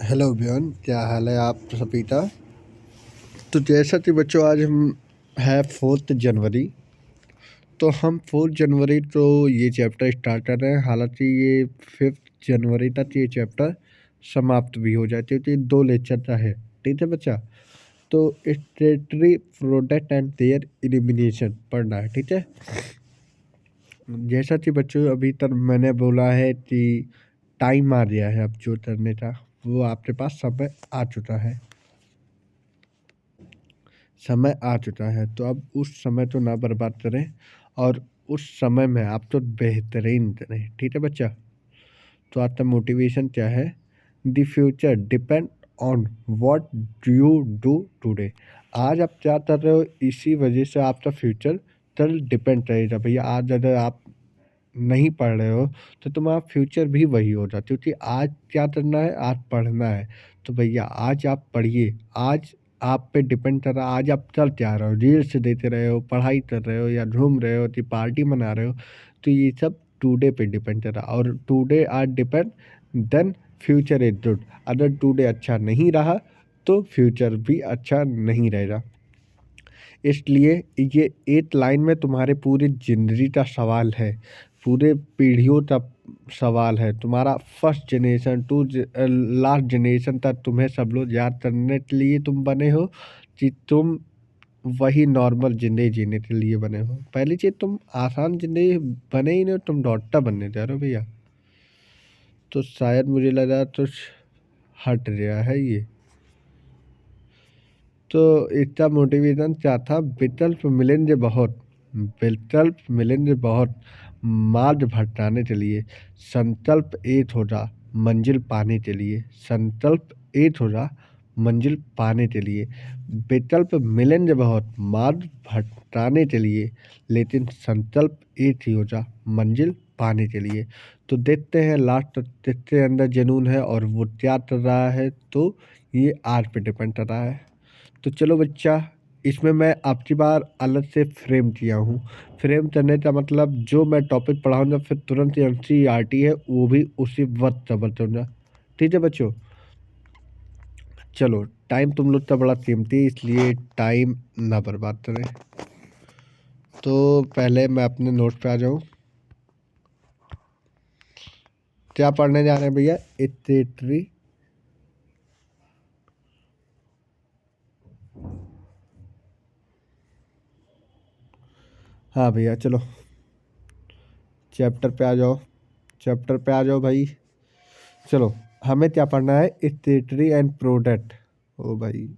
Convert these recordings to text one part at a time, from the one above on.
Hello everyone, क्या हाल है आप सभी का। तो जैसा कि बच्चों आज हम है 4 जनवरी। तो हम 4 जनवरी तो ये चैप्टर स्टार्ट कर रहे हैं। हालांकि ये 5 जनवरी तक ये चैप्टर समाप्त भी हो जाती है, तो ये 2 लेक्चर का है। ठीक है बच्चा। तो स्टेटरी प्रोडक्ट एंड देयर एलिमिनेशन पढ़ना है। ठीक है। जैसा कि बच्चों अभी तक मैंने बोला है कि टाइम आ गया है अब जो करने का, वो आपके पास समय आ चुका है। समय आ चुका है, तो अब उस समय तो ना बर्बाद करें और उस समय में आप तो बेहतरीन करें। ठीक है बच्चा। तो आपका मोटिवेशन क्या है? The future depend on what you do today. आज आप क्या कर रहे हो, इसी वजह से आपका फ्यूचर कल डिपेंड करेगा। भैया आज अगर आप नहीं पढ़ रहे हो तो तुम्हारा फ्यूचर भी वही होगा, क्योंकि आज क्या करना है, आज पढ़ना है। तो भैया आज आप पढ़िए। आज आप पे डिपेंड कर रहा है आज आप कर क्या रहे हो, रील्स देते रहे हो, पढ़ाई कर रहे हो, या घूम रहे हो कि पार्टी मना रहे हो। तो ये सब टुडे पे डिपेंड कर रहा है, और टुडे आज depend then future is good. अगर टुडे अच्छा नहीं रहा तो फ्यूचर भी अच्छा नहीं रहेगा। इसलिए ये एक लाइन में तुम्हारे पूरी ज़िंदगी का सवाल है, पूरे पीढ़ियों का सवाल है। तुम्हारा first generation to last generation तक तुम्हें सब लोग याद करने के लिए तुम बने हो कि तुम वही नॉर्मल ज़िंदगी जीने के लिए बने हो। पहली चीज़, तुम आसान ज़िंदगी बने ही नहीं हो, तुम डॉक्टर बनने जा रहे हो भैया। तो शायद मुझे लगा कुछ हट गया है ये। तो इसका मोटिवेशन क्या था? विकल्प मिलेंगे बहुत, विकल्प मिलेंगे बहुत, मार्ग भटकाने के लिए। संकल्प एक हो जा मंजिल पाने के लिए। संकल्प एक हो जा मंजिल पाने के लिए। विकल्प मिलेंगे बहुत मार्ग भटकाने के लिए, लेकिन संकल्प एक ही हो जा मंजिल पाने के लिए। तो देखते हैं लास्ट किसके अंदर जुनून है और वो क्या कर रहा है। तो ये आज पे डिपेंड कर रहा है। तो चलो बच्चा, इसमें मैं आपकी बार अलग से फ्रेम किया हूँ। फ्रेम करने का मतलब जो मैं टॉपिक पढ़ाऊँगा फिर तुरंत एनसीईआरटी है वो भी उसी वक्त कवर करूँगा। ठीक है बच्चों। चलो, टाइम तुम लोग का बड़ा कीमती है, इसलिए टाइम ना बर्बाद करें। तो पहले मैं अपने नोट्स पे आ जाऊँ। क्या पढ़ने जा रहे हैं भैया? स्टेटरी हाँ भैया चलो, चैप्टर पे आ जाओ। चैप्टर पे आ जाओ भाई। चलो, हमें क्या पढ़ना है? Excretory end product. ओ भाई,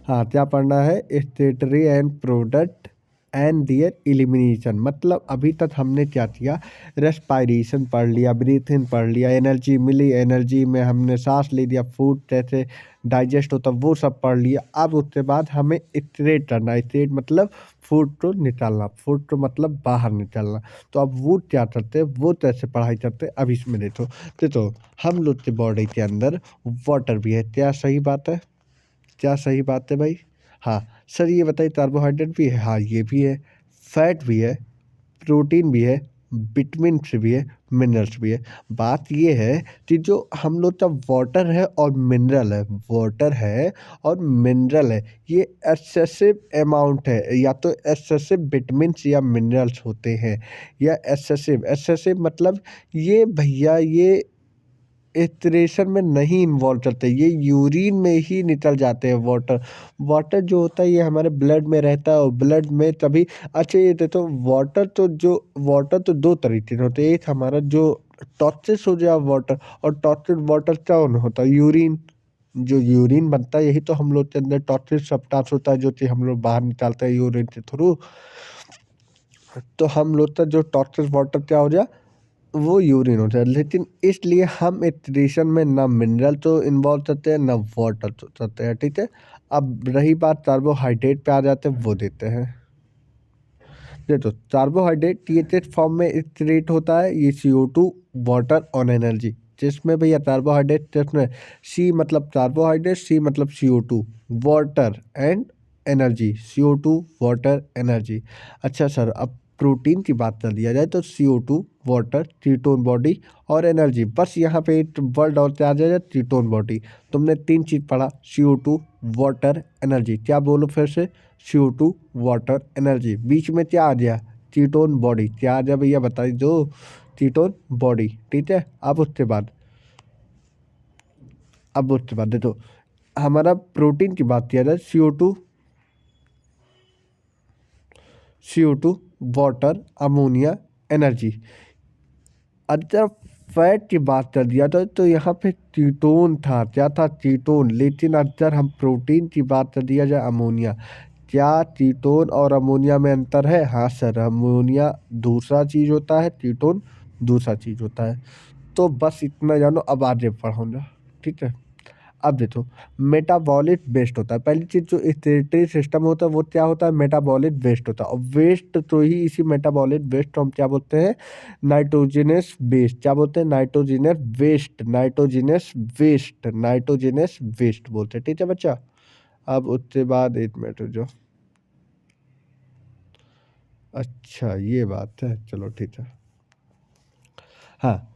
हाँ क्या पढ़ना है? Excretory end product and their elimination. मतलब अभी तक हमने क्या किया? रेस्पायरेशन पढ़ लिया, ब्रीथ इन पढ़ लिया, एनर्जी मिली, एनर्जी में हमने सांस ले लिया, फूड कैसे डाइजेस्ट होता वो सब पढ़ लिया। अब उसके बाद हमें स्ट्रेट करना है। स्ट्रेट मतलब फूड को निकालना, फूड को मतलब बाहर निकालना। तो अब वो क्या करते हैं, वो कैसे पढ़ाई करते हैं, अब इसमें देखो हम लोग के बॉडी के अंदर वाटर भी है। क्या सही बात है? क्या सही बात है भाई? हाँ सर, ये बताइए कार्बोहाइड्रेट भी है? हाँ ये भी है। फैट भी है, प्रोटीन भी है, विटामिन्स भी है, मिनरल्स भी है। बात ये है कि जो हम लोग का वाटर है और मिनरल है, वाटर है और मिनरल है, ये एक्सेसिव अमाउंट है। या तो एक्सेसिव विटामिन्स या मिनरल्स होते हैं, या एक्सेसिव एक्सेसिव मतलब ये भैया ये एस्पिरेशन में नहीं इन्वॉल्व करते, ये यूरिन में ही निकल जाते हैं। वाटर वाटर जो होता है ये हमारे ब्लड में रहता है, और ब्लड में तभी अच्छा ये तो वाटर तो दो तरीके के होते हैं। एक हमारा जो टॉक्सिस हो गया वाटर, और टॉक्सिस वाटर कौन होता है? यूरिन। जो यूरिन बनता है यही तो हम लोग के अंदर टॉक्सिस सब्सटेंस होता है, जो कि हम लोग बाहर निकालते हैं यूरिन के थ्रू। तो हम लोग का जो टॉक्सिस वाटर क्या हो गया, वो यूरिन होता है। लेकिन इसलिए हम एक्सक्रीशन में ना मिनरल तो इन्वॉल्व करते हैं ना वाटर तो करते हैं। ठीक है। अब रही बात कार्बोहाइड्रेट पे आ जाते हैं, वो देते हैं। देखो कार्बोहाइड्रेट ये किस फॉर्म में एक्सक्रीट होता है? ये CO2, वाटर और एनर्जी। जिसमें भैया कार्बोहाइड्रेट जिसमें सी मतलब कार्बोहाइड्रेट, सी मतलब CO2, water and energy. CO2 water energy. अच्छा सर, अब प्रोटीन की बात कर दिया जाए तो CO2, वाटर, कीटोन बॉडी और एनर्जी। बस यहाँ पे एक वर्ड और क्या आ जाएगा, कीटोन बॉडी। तुमने 3 चीज़ पढ़ा, CO2, वाटर, एनर्जी। क्या बोलो फिर से, CO2, वाटर, एनर्जी। बीच में क्या आ गया, कीटोन बॉडी। क्या आ गया भैया बताइए, जो कीटोन बॉडी। ठीक है, अब उसके बाद देखो हमारा प्रोटीन की बात किया जाए, CO2, वाटर, अमोनिया, एनर्जी। अगर फैट की बात कर दिया तो यहाँ पे कीटोन था, क्या था, कीटोन। लेकिन अगर हम प्रोटीन की बात कर दिया जाए, अमोनिया। क्या कीटोन और अमोनिया में अंतर है? हाँ सर, अमोनिया दूसरा चीज़ होता है, कीटोन दूसरा चीज़ होता है। तो बस इतना जानो, अब आगे पढ़ूंगा। ठीक है, अब देखो मेटाबॉलिक वेस्ट होता है। पहली चीज जो स्टेटरी सिस्टम होता है वो क्या होता है, मेटाबॉलिक वेस्ट होता है। और वेस्ट तो ही इसी मेटाबॉलिक वेस्ट को हम क्या बोलते हैं, नाइट्रोजिनस वेस्ट। क्या बोलते हैं, nitrogenous waste, nitrogenous waste, nitrogenous waste बोलते हैं। ठीक है बच्चा, अब उसके बाद 1 मिनट जो, अच्छा ये बात है, चलो ठीक है। हाँ,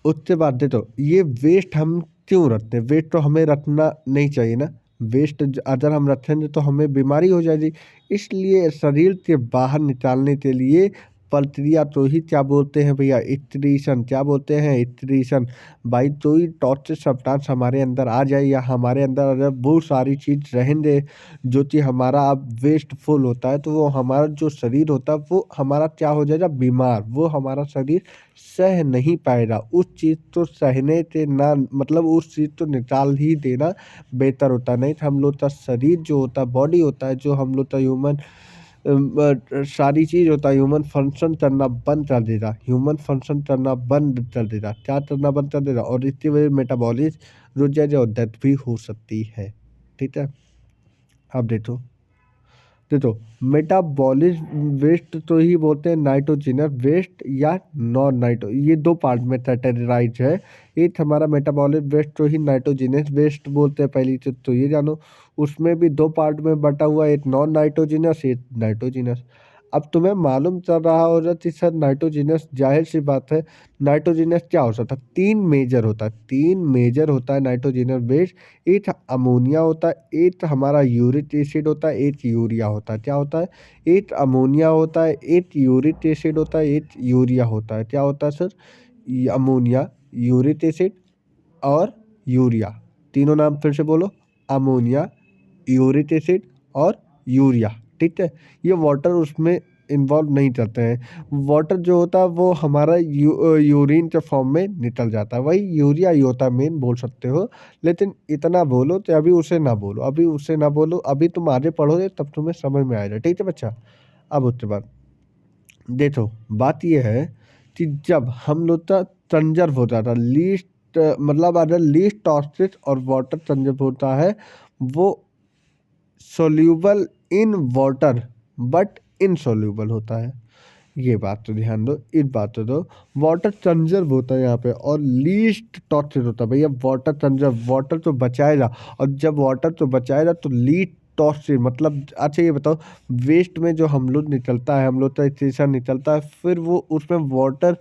उसके बाद देखो ये वेस्ट हम क्यों रखते हैं, वेस्ट तो हमें रखना नहीं चाहिए ना। वेस्ट अगर हम रखेंगे तो हमें बीमारी हो जाएगी। इसलिए शरीर के बाहर निकालने के लिए प्रक्रिया तो ही क्या बोलते हैं भैया, एक्सक्रीशन। क्या बोलते हैं, एक्सक्रीशन। भाई तो ही टॉक्सिक सब्सटेंस हमारे अंदर आ जाए, या हमारे अंदर अगर वो सारी चीज़ रहेंगे जो कि हमारा अब वेस्टफुल होता है, तो वो हमारा जो शरीर होता है वो हमारा क्या हो जाएगा, बीमार। वो हमारा शरीर सह नहीं पाएगा उस चीज़ को सहने के ना, मतलब उस चीज़ को निकाल ही देना बेहतर होता है। नहीं तो हम लोग का शरीर जो होता है, बॉडी होता है, जो हम लोग का ह्यूमन सारी चीज़ होता है, ह्यूमन फंक्शन करना बंद कर देगा, ह्यूमन फंक्शन करना बंद कर देगा। क्या करना बंद कर देगा, और इसकी वजह मेटाबॉलिज्म रुक जाएगा और डेथ भी हो सकती है। ठीक है, अब देखो देखो मेटाबॉलिज्म वेस्ट तो ही बोलते हैं नाइट्रोजनस वेस्ट या नॉन नाइट्रो, ये दो पार्ट में कैटेगराइज है। एक हमारा मेटाबॉलिक वेस्ट तो ही नाइट्रोजनस वेस्ट बोलते हैं, पहली चीज तो ये जानो। उसमें भी दो पार्ट में बटा हुआ है, एक नॉन नाइट्रोजनस, एक नाइट्रोजनस। अब तुम्हें मालूम चल रहा होगा कि सर नाइट्रोजनस, जाहिर सी बात है नाइट्रोजनस क्या हो सकता है, तीन मेजर होता है नाइट्रोजनस वेस्ट। एक अमोनिया होता है, एक हमारा यूरिक एसिड होता है, एक यूरिया होता है। क्या होता है, एक अमोनिया होता है, एक यूरिक एसिड होता है, एक यूरिया होता है। क्या होता है सर, ये अमोनिया, यूरिक एसिड और यूरिया। तीनों नाम फिर से बोलो, अमोनिया, यूरिक एसिड और यूरिया। ठीक है, ये वाटर उसमें इन्वॉल्व नहीं करते हैं। वाटर जो होता है वो हमारा यूरिन के फॉर्म में निकल जाता है, वही यूरिया ही होता है मेन, बोल सकते हो। लेकिन इतना बोलो तो अभी उसे ना बोलो, अभी उसे ना बोलो, अभी तुम आगे पढ़ोगे तब तुम्हें समझ में आएगा। ठीक है बच्चा, अब उसके बाद देखो बात यह है कि जब हम लोग का कंजर्व होता था, लीस्ट मतलब अगर लीस्ट टॉक्सिक और वाटर कंजर्व होता है, वो soluble in water but insoluble होता है। ये बात तो ध्यान दो, इस बात तो दो। वाटर कंजर्व होता है यहाँ पे, और लीस्ट टॉक्सिक होता है। भैया वाटर कंजर्व, वाटर तो बचाएगा, और जब वाटर तो बचाएगा तो लीस्ट टॉक्सिक मतलब, अच्छा ये बताओ, वेस्ट में जो हम लोग निकलता है, हम लोग का स्टेशन निकलता है, फिर वो उसमें वाटर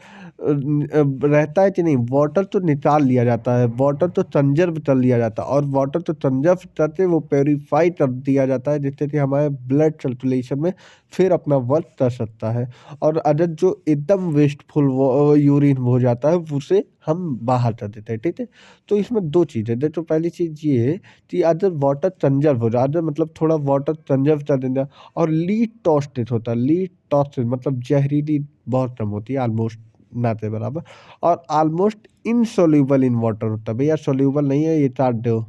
रहता है कि नहीं, वाटर तो निकाल लिया जाता है, वाटर तो कंजर्व कर लिया जाता है, और वाटर तो कंजर्व करके वो प्योरीफाई कर दिया जाता है, जिससे कि हमारे ब्लड सर्कुलेशन में फिर अपना वर्क कर सकता है। और अदर जो एकदम वेस्टफुल यूरिन हो जाता है उसे हम बाहर कर देते हैं। ठीक है, तो इसमें दो चीज़ें, देखो पहली चीज़ ये है कि अदर वाटर कंजर्व हो जाए, अदर मतलब थोड़ा वाटर कंजर्व कर देना। और लीड टॉक्सिक होता है, लीड टॉक्सिक मतलब जहरीली बहुत कम होती है, ऑलमोस्ट ना के बराबर। और ऑलमोस्ट इनसोल्यूबल इन वाटर होता है। भैया सोल्यूबल नहीं है, ये काट दो,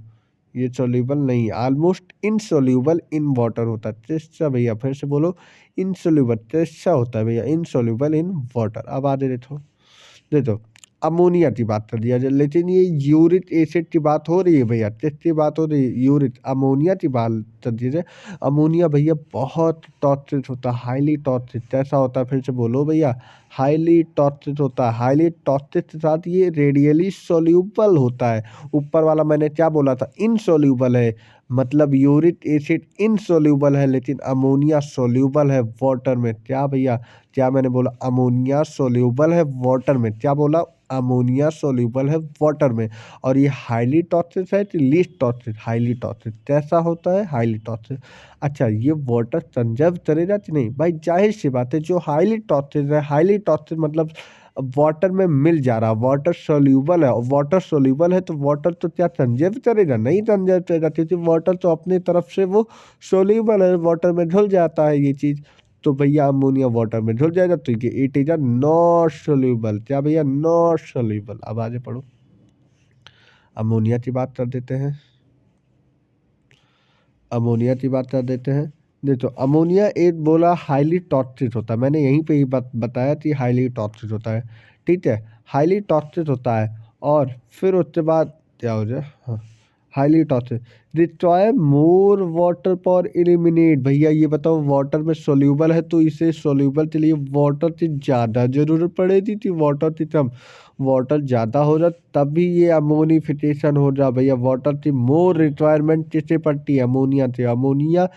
ये सोल्यूबल नहीं, ऑलमोस्ट इनसोल्यूबल इन वाटर होता है। तेस्सा भैया फिर से बोलो, इनसोल्यूबल, तेस्सा होता है भैया, इनसोल्यूबल इन वाटर। अब आगे देखो देखो अमोनिया की बात कर दिया जाए, लेकिन ये यूरिक एसिड की बात हो रही है भैया, किसकी बात हो रही है, यूरिक, अमोनिया की बात कर दीजिए। अमोनिया भैया बहुत टॉक्सिक होता है, हाईली टॉक्सिक। कैसा होता है फिर से बोलो भैया, हाईली टॉक्सिक होता है। हाईली टॉक्सिक के साथ ये रेडियली सोल्यूबल होता है। ऊपर वाला मैंने क्या बोला था, इनसोल्यूबल है, मतलब यूरिक एसिड इनसोल्यूबल है लेकिन अमोनिया सोल्यूबल है वाटर में। क्या भैया, क्या मैंने बोला? अमोनिया सोल्यूबल है वाटर में। क्या बोला? अमोनिया सोल्यूबल है वाटर में। और ये हाईली टॉक्सिक है कि लीस्ट टॉक्सिक? Highly toxic. कैसा होता है? Highly toxic. अच्छा, ये वाटर कंजर्व करेगा कि नहीं? भाई जाहिर सी बात है, जो हाईली टॉक्सिक है, हाईली टॉक्सिक मतलब वाटर में मिल जा रहा, वाटर सोल्यूबल है। और वाटर सोल्यूबल है तो वाटर तो क्या कंजर्व करेगा? नहीं कंजर्व करेगा, क्योंकि वाटर तो अपनी तरफ से वो सोल्यूबल है, वाटर में घुल जाता है ये चीज़। तो भैया अमोनिया वाटर में घुल जाएगा तो ये it is a not soluble. क्या भैया? Not soluble. अब आगे पढ़ो, अमोनिया की बात कर देते हैं। अमोनिया की बात कर देते हैं। देखो, अमोनिया एक बोला हाईली टॉक्सिक होता है, मैंने यहीं पे ही बताया कि हाईली टॉक्सिक होता है। ठीक है, हाईली टॉक्सिक होता है। और फिर उसके बाद क्या हो जाए? हाँ, highly toxic require more water for eliminate. भैया ये बताओ, वाटर में सोल्यूबल है तो इसे सोल्यूबल के लिए वाटर की ज़्यादा जरूरत पड़ेगी कि वाटर की कम? वाटर ज़्यादा हो रहा तभी ये अमोनिफिकेशन हो रहा भैया। वाटर की मोर रिक्वायरमेंट किससे पड़ती है? अमोनिया से। अमोनिया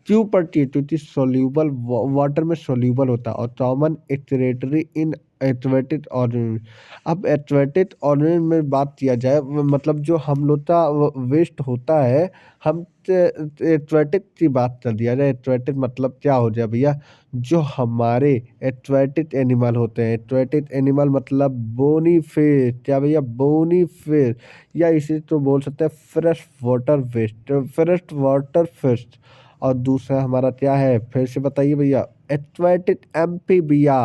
क्यों पड़ती है? क्योंकि सोल्यूबल वाटर में सोल्यूबल होता है और common excretory in aquatic organism. अब एक्वेटिक ऑर्गेनिज्म में बात किया जाए, मतलब जो हम लोग का वेस्ट होता है, हम एक्वेटिक की बात कर दिया जाए। एक्वेटिक मतलब क्या हो जाए भैया? जो हमारे एक्वेटिक एनिमल होते हैं। एक्वेटिक एनिमल मतलब बोनी फिश। क्या भैया? बोनी फिश, या इसे तो बोल सकते हैं fresh water waste, fresh water fish. और दूसरा हमारा क्या है? फिर से बताइए भैया। Aquatic amphibia.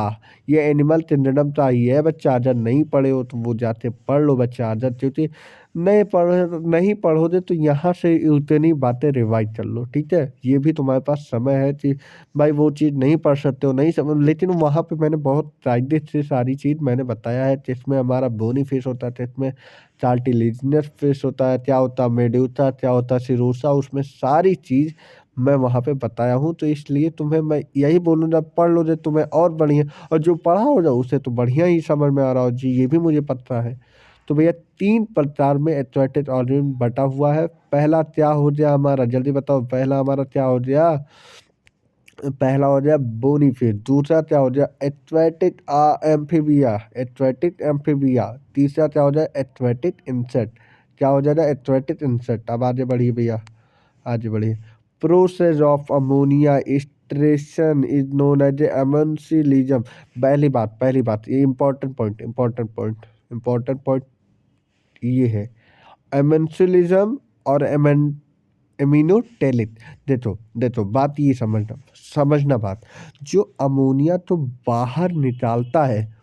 ये एनिमल किंगडम का ही है बच्चा। अगर नहीं पढ़े हो तो वो जाते पढ़ लो बच्चा, अगर क्योंकि नहीं पढ़ोगे तो यहाँ से उतनी बातें रिवाइज कर लो। ठीक है, ये भी तुम्हारे पास समय है कि भाई वो चीज़ नहीं पढ़ सकते हो, नहीं समझ, लेकिन वहाँ पे मैंने बहुत कायदे से सारी चीज़ मैंने बताया है। जिसमें हमारा बोनी फिश होता है, जिसमें कार्टिलेजिनस फिश होता है, क्या होता है मेडूसा, क्या होता है सिरोसा, उसमें सारी चीज़ मैं वहाँ पे बताया हूँ। तो इसलिए तुम्हें मैं यही बोलूँगा, पढ़ लो जो तुम्हें और बढ़िया, और जो पढ़ा हो जाओ उसे तो बढ़िया ही समझ में आ रहा हो जी, ये भी मुझे पता है। तो भैया 3 प्रकार में एक्वाटिक ऑर्गेनिज्म बटा हुआ है। पहला क्या हो गया हमारा? जल्दी बताओ, पहला हमारा क्या हो गया? पहला हो गया बोनी फिश। दूसरा क्या हो गया? Aquatic amphibia, aquatic amphibia. तीसरा क्या हो जाए? Aquatic insect. क्या हो जाएगा? Aquatic insect. अब आगे बढ़िए भैया, आगे बढ़िए। Process of ammonia extraction is known as ammonotelism. पहली बात, ये इंपॉर्टेंट पॉइंट ये है, एमेंसिलिज्म और एमिनोटेलिक। देखो देखो, बात ये समझना बात, जो अमोनिया तो बाहर निकालता है,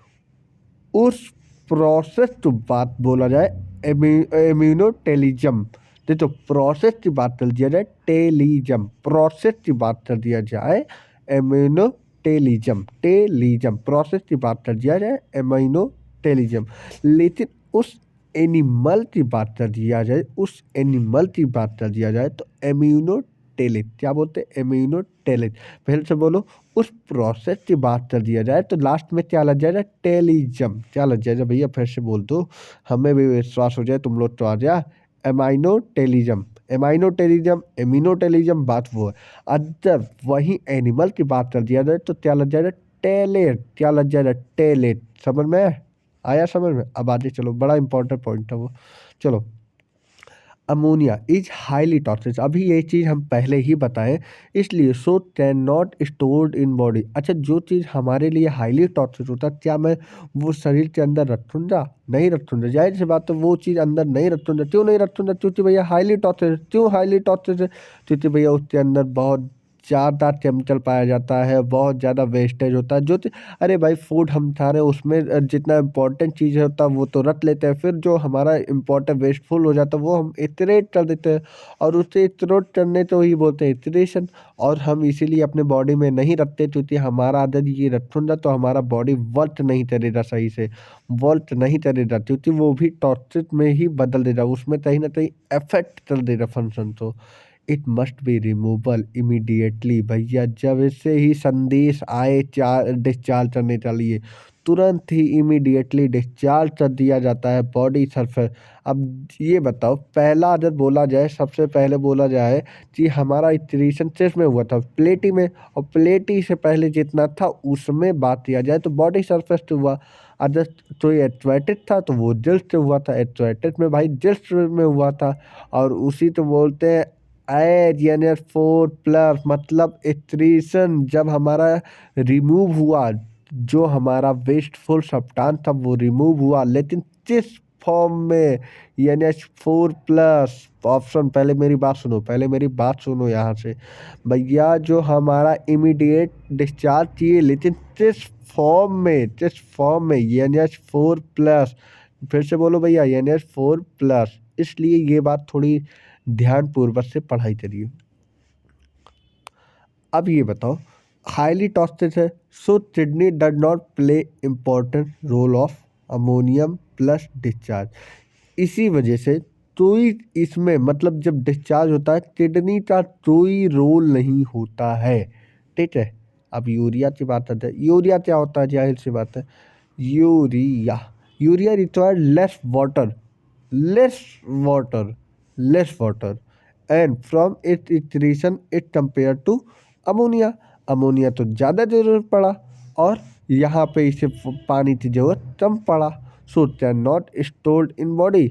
उस प्रोसेस की बात बोला जाए इम्यूनोटेलिज्म। देखो, प्रोसेस की बात कर दिया जाए टेलिज्म, प्रोसेस की बात कर दिया जाए इम्यूनोटेलिज्म, टेलिज्म प्रोसेस की बात कर दिया जाए इम्यूनोटेलिज्म। लेकिन उस एनिमल की बात कर दिया जाए, उस एनिमल की बात कर दिया जाए तो इम्यूनोटेलिक। क्या बोलते हैं? इम्यूनोटेलिक। फिर से बोलो, उस प्रोसेस की बात कर दिया जाए तो लास्ट में क्या लग जाएगा? टेलिज्म। क्या लग जाएगा भैया? फिर से बोल दो, हमें भी विश्वास हो जाए, तुम लोग तो आ जाए। एमाइनोटेलिज्म, एमाइनोटेलिज्म, एमिनोटेलिज्म, बात वो है। अगर वही एनिमल की बात कर दिया जाए तो क्या लग जाएगा? टेलेट। क्या लग जाएगा? टेलेट। समझ में आया? समझ में? अब आगे चलो, बड़ा इंपॉर्टेंट पॉइंट है वो। चलो, अमोनिया इज हाईली टॉक्सिक। अभी ये चीज़ हम पहले ही बताएं, इसलिए सो can not stored in body. अच्छा, जो चीज़ हमारे लिए हाईली टॉक्सिक होता है, क्या मैं वो शरीर के अंदर रखूँगा? नहीं रखूँगा। जाहिर सी बात है, वो चीज़ अंदर नहीं रखूँगा। क्यों नहीं रखूँगा? क्योंकि भैया हाईली टॉक्सिक। क्यों हाईली टॉक्सिक है? क्योंकि भैया उसके अंदर बहुत ज़्यादा केमिकल पाया जाता है, बहुत ज़्यादा वेस्टेज होता है। अरे भाई, फूड हम खा रहे हैं, उसमें जितना इम्पोर्टेंट चीज़ होता है वो तो रख लेते हैं, फिर जो हमारा इम्पोर्टेंट वेस्टफुल हो जाता है वो हम इतरेट कर देते हैं, और उससे इतरेट करने तो ही बोलते हैं इतरेशन। और हम इसीलिए अपने बॉडी में नहीं रखते, क्योंकि हमारा आदत ये रखूँगा तो हमारा बॉडी वर्क नहीं करेगा सही से, वर्क नहीं करेगा, क्योंकि वो भी टॉक्सिक में ही बदल देगा, उसमें कहीं ना कहीं अफेक्ट कर देगा फंक्शन। तो it must be removal immediately भैया। जब इससे ही संदेश आए चार डिस्चार्ज करने के लिए, तुरंत ही इमीडिएटली डिस्चार्ज कर दिया जाता है बॉडी सरफेस। अब ये बताओ, पहला अगर बोला जाए, सबसे पहले बोला जाए कि हमारा इटरेशन चेस्ट में हुआ था, प्लेटी में, और प्लेटी से पहले जितना था उसमें बात किया जाए तो बॉडी सरफेस से हुआ। अगर तो ये एथलेटिक था तो वो जस्ट से हुआ था, एथलेटिक में भाई जस्ट में हुआ था। और उसी तो बोलते हैं एज एन एस 4+, मतलब इटरेशन जब हमारा रिमूव हुआ, जो हमारा वेस्टफुल सब्सटेंस था वो रिमूव हुआ, लेकिन किस फॉर्म में? NH4+। ऑप्शन, पहले मेरी बात सुनो, पहले मेरी बात सुनो यहाँ से भैया, जो हमारा इमीडिएट डिस्चार्ज किए, लेकिन किस फॉर्म में? किस फॉर्म में? NH4+। फिर से बोलो भैया, NH4+। इसलिए ये बात थोड़ी ध्यानपूर्वक से पढ़ाई करिए। अब ये बताओ, हाईली टॉक्सिक है, so kidney does not play important role of ammonium plus discharge. इसी वजह से कोई इसमें, मतलब जब डिस्चार्ज होता है किडनी का कोई रोल नहीं होता है, ठीक है। अब यूरिया की बात आते हैं, यूरिया क्या होता है? जाहिर सी बात है, urea urea require less water, less water, less water and from it iteration it compare to ammonia. Ammonia तो ज़्यादा जरूरत पड़ा, और यहाँ पे इसे पानी की जरूरत कम पड़ा। So can not stored in body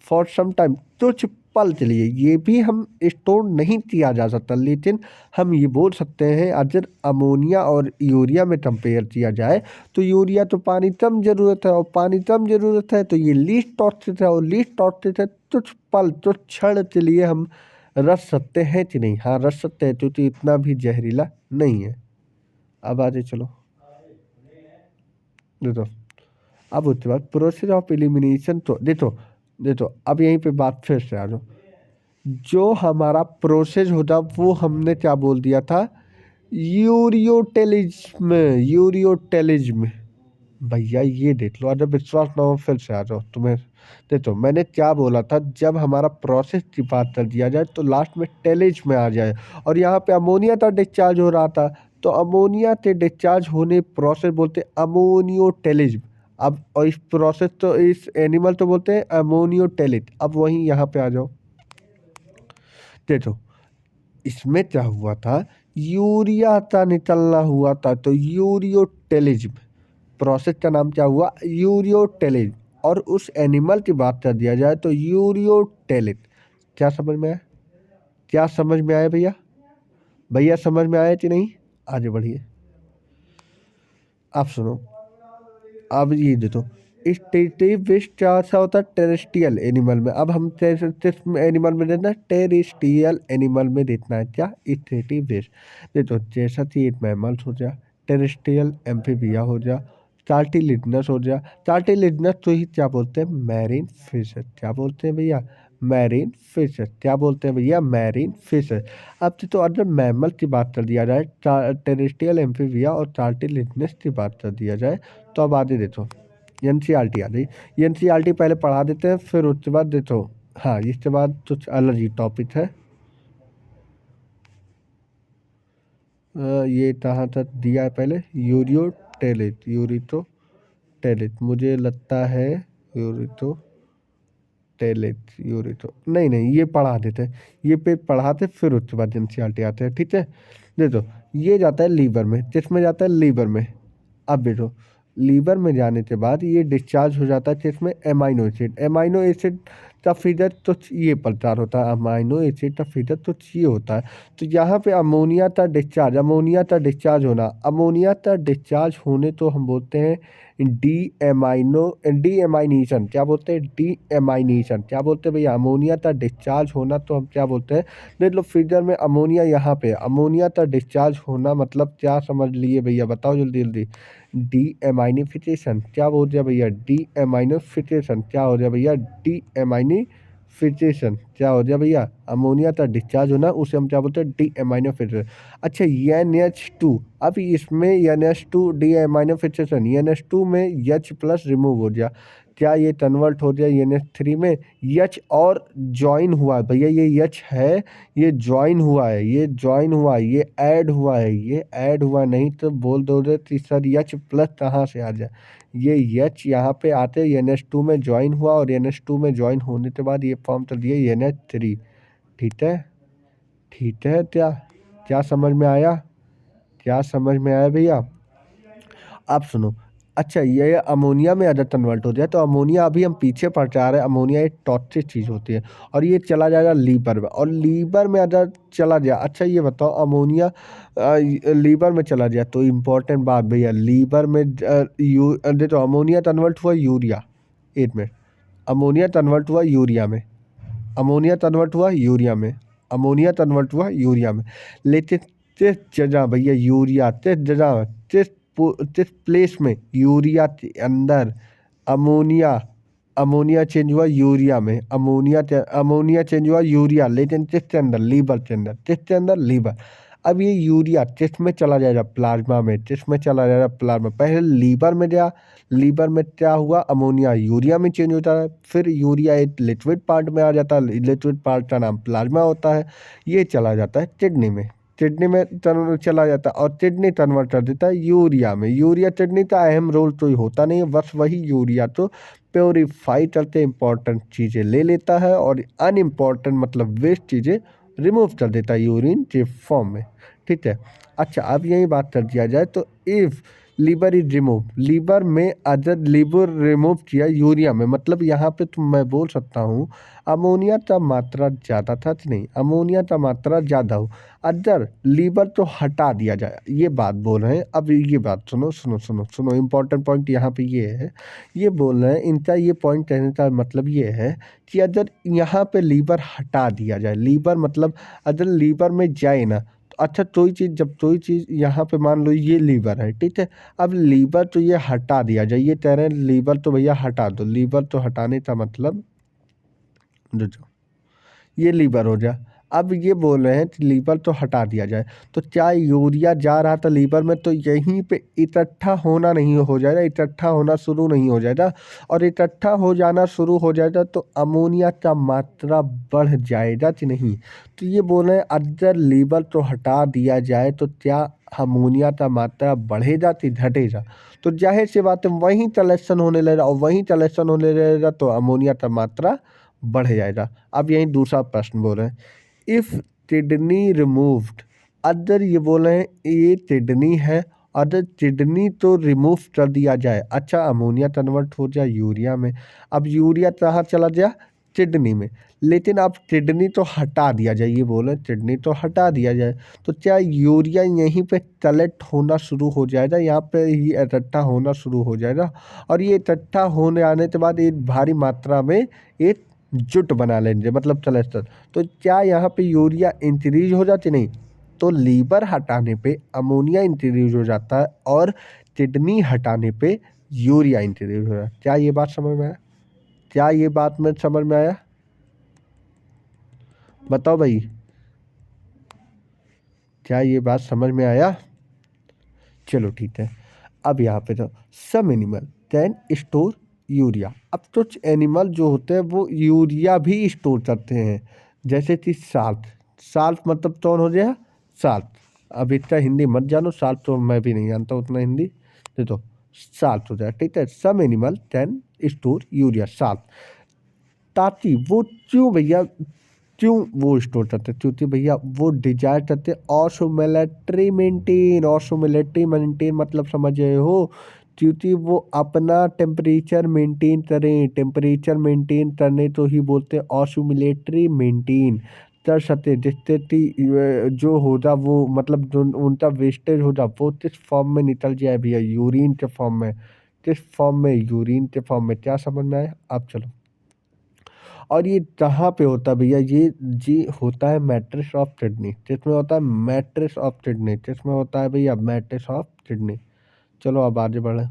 for some time, कुछ पल के लिए ये भी हम स्टोर नहीं किया जा सकता, लेकिन हम ये बोल सकते हैं अगर अमोनिया और यूरिया में कंपेयर किया जाए तो यूरिया तो पानी कम जरूरत है, और पानी कम जरूरत है तो ये लीस्ट टॉक्सिक है, और लीस्ट टॉक्सिक है कुछ पल, कुछ क्षण के लिए हम रख सकते हैं कि नहीं? हाँ, रख सकते हैं, क्योंकि इतना भी जहरीला नहीं है। अब आगे चलो, देखो, अब उसके बाद प्रोसेस ऑफ एलिमिनेशन, तो देखो देखो, अब यहीं पे बात फिर से आ जाओ, जो हमारा प्रोसेस होता वो हमने क्या बोल दिया था? Ureotelism, ureotelism. भैया ये देख लो, अगर विश्वास ना हो फिर से आ जाओ तुम्हें। देखो मैंने क्या बोला था, जब हमारा प्रोसेस की बात कर दिया जाए तो लास्ट में टेलिज में आ जाए, और यहाँ पे अमोनिया का डिस्चार्ज हो रहा था, तो अमोनिया के डिस्चार्ज होने प्रोसेस बोलते अमोनियोटेलिज्म। अब और इस प्रोसेस, तो इस एनिमल तो बोलते हैं अमोनियोटेलिक। अब वहीं यहाँ पे आ जाओ, देखो इसमें क्या हुआ था, यूरिया का निकलना हुआ था, तो यूरियोटेलिज्म, प्रोसेस का नाम क्या हुआ? यूरियोटेलिज्म। और उस एनिमल की बात कर दिया जाए तो यूरियोटेलिक। क्या समझ में आया? क्या समझ में आया भैया? भैया समझ में आया कि नहीं? आगे बढ़िए, आप सुनो। अब ये देखो, इस टेरिटरी वेस्ट क्या सा होता है टेरेस्ट्रियल एनिमल में। अब हम एनिमल में देखना, टेरेस्ट्रियल एनिमल में देखना है क्या? इस टेरिटरी वेस्ट। देखो जैसा कि एक मैमल्स हो गया, टेरेस्ट्रियल एम्फीबिया हो गया, कार्टिलिजनस हो गया। कार्टिलिजनस तो ही क्या बोलते हैं? Marine fish. क्या बोलते हैं भैया? Marine fish. क्या बोलते हैं भैया? Marine fish. अब तो अगर मैमल की बात कर दिया जाए, टेरेस्ट्रियल एम्फीबिया और कार्टिलिजनस की बात कर दिया जाए, तो अब आगे देखो, एनसीईआरटी आ गई। एनसीईआरटी पहले पढ़ा देते हैं, फिर उसके बाद देखो, हाँ इसके बाद कुछ अलग ही टॉपिक है। ये कहाँ तक दिया है पहले? यूरियोटेलिक, यूरिटोटेलिक मुझे लगता है, यूरिटो टेलेट, यूरिटो, नहीं नहीं, ये पढ़ा देते हैं, ये पे पढ़ाते फिर उसके बाद एनसीईआरटी आते हैं, ठीक है। देखो ये जाता है लीवर में, किसमें जाता है? लीवर में। अब देखो, लीवर में जाने के बाद ये डिस्चार्ज हो जाता है किसमें? Amino acid. एमाइनो एसिड का फिगर तो ये प्रकार होता है, अमाइनो एसिड का फिगर तो ये होता है। तो यहाँ पे अमोनिया का डिस्चार्ज, अमोनिया का डिस्चार्ज होना, अमोनिया का डिस्चार्ज होने तो हम बोलते हैं डी एमाइनेशन। क्या बोलते हैं? डी एमाइनेशन। क्या बोलते हैं भैया? अमोनिया का डिस्चार्ज होना तो हम क्या बोलते हैं? देख लो फिगर में अमोनिया, यहाँ पे अमोनिया का डिस्चार्ज होना मतलब क्या समझ लिए भैया? बताओ जल्दी जल्दी। डी एमाइनिफिकेशन। क्या बोल दिया भैया? डी एमाइनिफिकेशन। क्या हो गया भैया? डी एमाइनिफिकेशन। क्या हो गया भैया? अमोनिया का डिस्चार्ज होना, उसे हम क्या बोलते हैं? डी एमाइनिफिकेशन। अच्छा NH2, अब इसमें NH2 डी एमाइनिफिकेशन, NH2 में H+ रिमूव हो गया, क्या ये कन्वर्ट हो गया NH3 में? H और ज्वाइन हुआ भैया, ये H है, ये ज्वाइन हुआ है, ये ज्वाइन हुआ है, ये ऐड हुआ है, ये ऐड हुआ, नहीं तो बोल दोगे कि सर H+ कहाँ से आ जाए? ये H यहाँ पे आते NH2 में ज्वाइन हुआ और NH2 में ज्वाइन होने के बाद ये फॉर्म कर दिए NH3। ठीक है, ठीक है। क्या क्या समझ में आया? क्या समझ में आया भैया? आप सुनो। अच्छा, ये अमोनिया में अगर कन्वर्ट हो जाए तो अमोनिया, अभी हम पीछे पड़ जा रहे हैं, अमोनिया एक टॉक्सिक चीज़ होती है और ये चला जाएगा लीवर में, और लीवर में अगर चला जाए, अच्छा ये बताओ अमोनिया लीवर में चला जाए तो इम्पोर्टेंट बात भैया, लीवर में देखो अमोनिया कन्वर्ट हुआ यूरिया, एक मिनट, अमोनिया कन्वर्ट हुआ यूरिया में, अमोनिया कन्वर्ट हुआ यूरिया में, अमोनिया कन्वर्ट हुआ यूरिया में, लेकिन किस जगह भैया यूरिया, किस जगह, किस प्लेस में यूरिया के अंदर अमोनिया, अमोनिया चेंज हुआ यूरिया में, अमोनिया चेंज हुआ यूरिया, लेकिन किसके अंदर? लीवर के अंदर। किसके अंदर? लीवर। अब ये यूरिया किस में चला जाएगा? प्लाज्मा में। किस में चला जाएगा? प्लाज्मा। पहले लीवर में गया, लीवर में क्या हुआ? अमोनिया यूरिया में चेंज होता है, फिर यूरिया एक लिक्विड पार्ट में आ जाता है, लिक्विड पार्ट का नाम प्लाज्मा होता है, ये चला जाता है किडनी में, किडनी में चला जाता है और किडनी कन्वर्ट कर देता है यूरिया में। यूरिया किडनी का अहम रोल तो होता नहीं है, बस वही यूरिया तो प्योरीफाई करते इंपॉर्टेंट चीज़ें ले लेता है और अनइम्पॉर्टेंट मतलब वेस्ट चीज़ें रिमूव कर देता है यूरिन के फॉर्म में। ठीक है। अच्छा, अब यही बात कर दिया जाए तो if liver is remove, liver में अगर लीवर रिमूव किया यूरिया में, मतलब यहाँ पे तो मैं बोल सकता हूँ अमोनिया का मात्रा ज़्यादा था कि नहीं, अमोनिया का मात्रा ज़्यादा हो, अगर लीवर तो हटा दिया जाए, ये बात बोल रहे हैं। अब ये बात सुनो सुनो सुनो सुनो, इम्पोर्टेंट पॉइंट यहाँ पे ये है, ये बोल रहे हैं, इनका ये पॉइंट कहने का मतलब ये है कि अगर यहाँ पे लीवर हटा दिया जाए, लीवर मतलब अगर लीवर में जाए ना, तो अच्छा कोई चीज़, जब कोई चीज़ यहाँ पे मान लो ये लीवर है, ठीक है, अब लीवर तो ये हटा दिया जाए, ये कह रहे हैं लीवर तो भैया हटा दो, लीवर तो हटाने का मतलब जो ये लीवर हो जाए। अब ये बोल रहे हैं कि लीवर तो हटा दिया जाए, तो क्या यूरिया जा रहा था लीवर में तो यहीं पे इकट्ठा होना नहीं हो जाएगा, इकट्ठा होना शुरू नहीं हो जाएगा, और इकट्ठा हो जाना शुरू हो जाएगा तो अमोनिया का मात्रा बढ़ जाएगा कि नहीं। तो ये बोल रहे हैं अगर लीवर तो हटा दिया जाए तो क्या अमोनिया का मात्रा बढ़ेगा कि घटेगा? तो जाहिर सी बात है वहीं कलेक्शन होने लगेगा, और वहीं कलेक्शन होने लगेगा तो अमोनिया का मात्रा बढ़ जाएगा। अब यहीं दूसरा प्रश्न बोल रहे हैं, इफ़ किडनी रिमूव्ड, अगर ये बोल रहे हैं ये किडनी है, अगर किडनी तो रिमूव कर दिया जाए, अच्छा अमोनिया कन्वर्ट हो जाए यूरिया में, अब यूरिया कहाँ चला गया? किडनी में, लेकिन अब किडनी तो हटा दिया जाए, ये बोल रहे हैं किडनी तो हटा दिया जाए, तो क्या यूरिया यहीं पे कलेक्ट होना शुरू हो जाएगा, यहाँ पे ही इकट्ठा होना शुरू हो जाएगा, और ये इकट्ठा होने आने के बाद एक भारी मात्रा में एक जुट बना लेंगे, मतलब कोलेस्ट्रॉल, तो क्या यहाँ पे यूरिया इंक्रीज हो जाती? नहीं, तो लीवर हटाने पे अमोनिया इंक्रीज हो जाता है और किडनी हटाने पे यूरिया इंक्रीज हो जाता है। क्या ये बात समझ में आया? क्या ये बात में समझ में आया? बताओ भाई, क्या ये बात समझ में आया? चलो ठीक है। अब यहाँ पे तो some animal can store urea, अब कुछ एनिमल जो होते हैं वो यूरिया भी स्टोर करते हैं, जैसे कि साल्ट, साल्ट मतलब कौन हो गया? साल्ट। अब इतना हिंदी मत जानो, साल्ट तो मैं भी नहीं जानता उतना हिंदी, तो साल्ट हो जाए, ठीक है। Some animal can store urea, salt, ताकि वो क्यों भैया, क्यों वो स्टोर करते हैं? क्योंकि भैया वो डिजायर करते हैं ऑसोमिलिट्री मेंटेन, ऑसोमिलिट्री मेंटेन मतलब समझ रहे हो, क्योंकि वो अपना टेम्परेचर मेंटेन करें, टेम्परेचर मेंटेन करने तो ही बोलते हैं ऑसोमिलिट्री मेंटेन कर सकते, जिससे कि जो होगा वो मतलब जो उनका वेस्टेज होगा वो किस फॉर्म में निकल जाए भैया? यूरिन के फॉर्म में। किस फॉर्म में? यूरिन के फॉर्म में। क्या समझ में आया? अब चलो, और ये कहाँ पे होता है भैया? ये जी होता है मैट्रिक्स ऑफ किडनी, किसमें होता है? मैट्रिक्स ऑफ किडनी, किसमें होता है भैया? Matrix of kidney. चलो अब आगे बढ़े।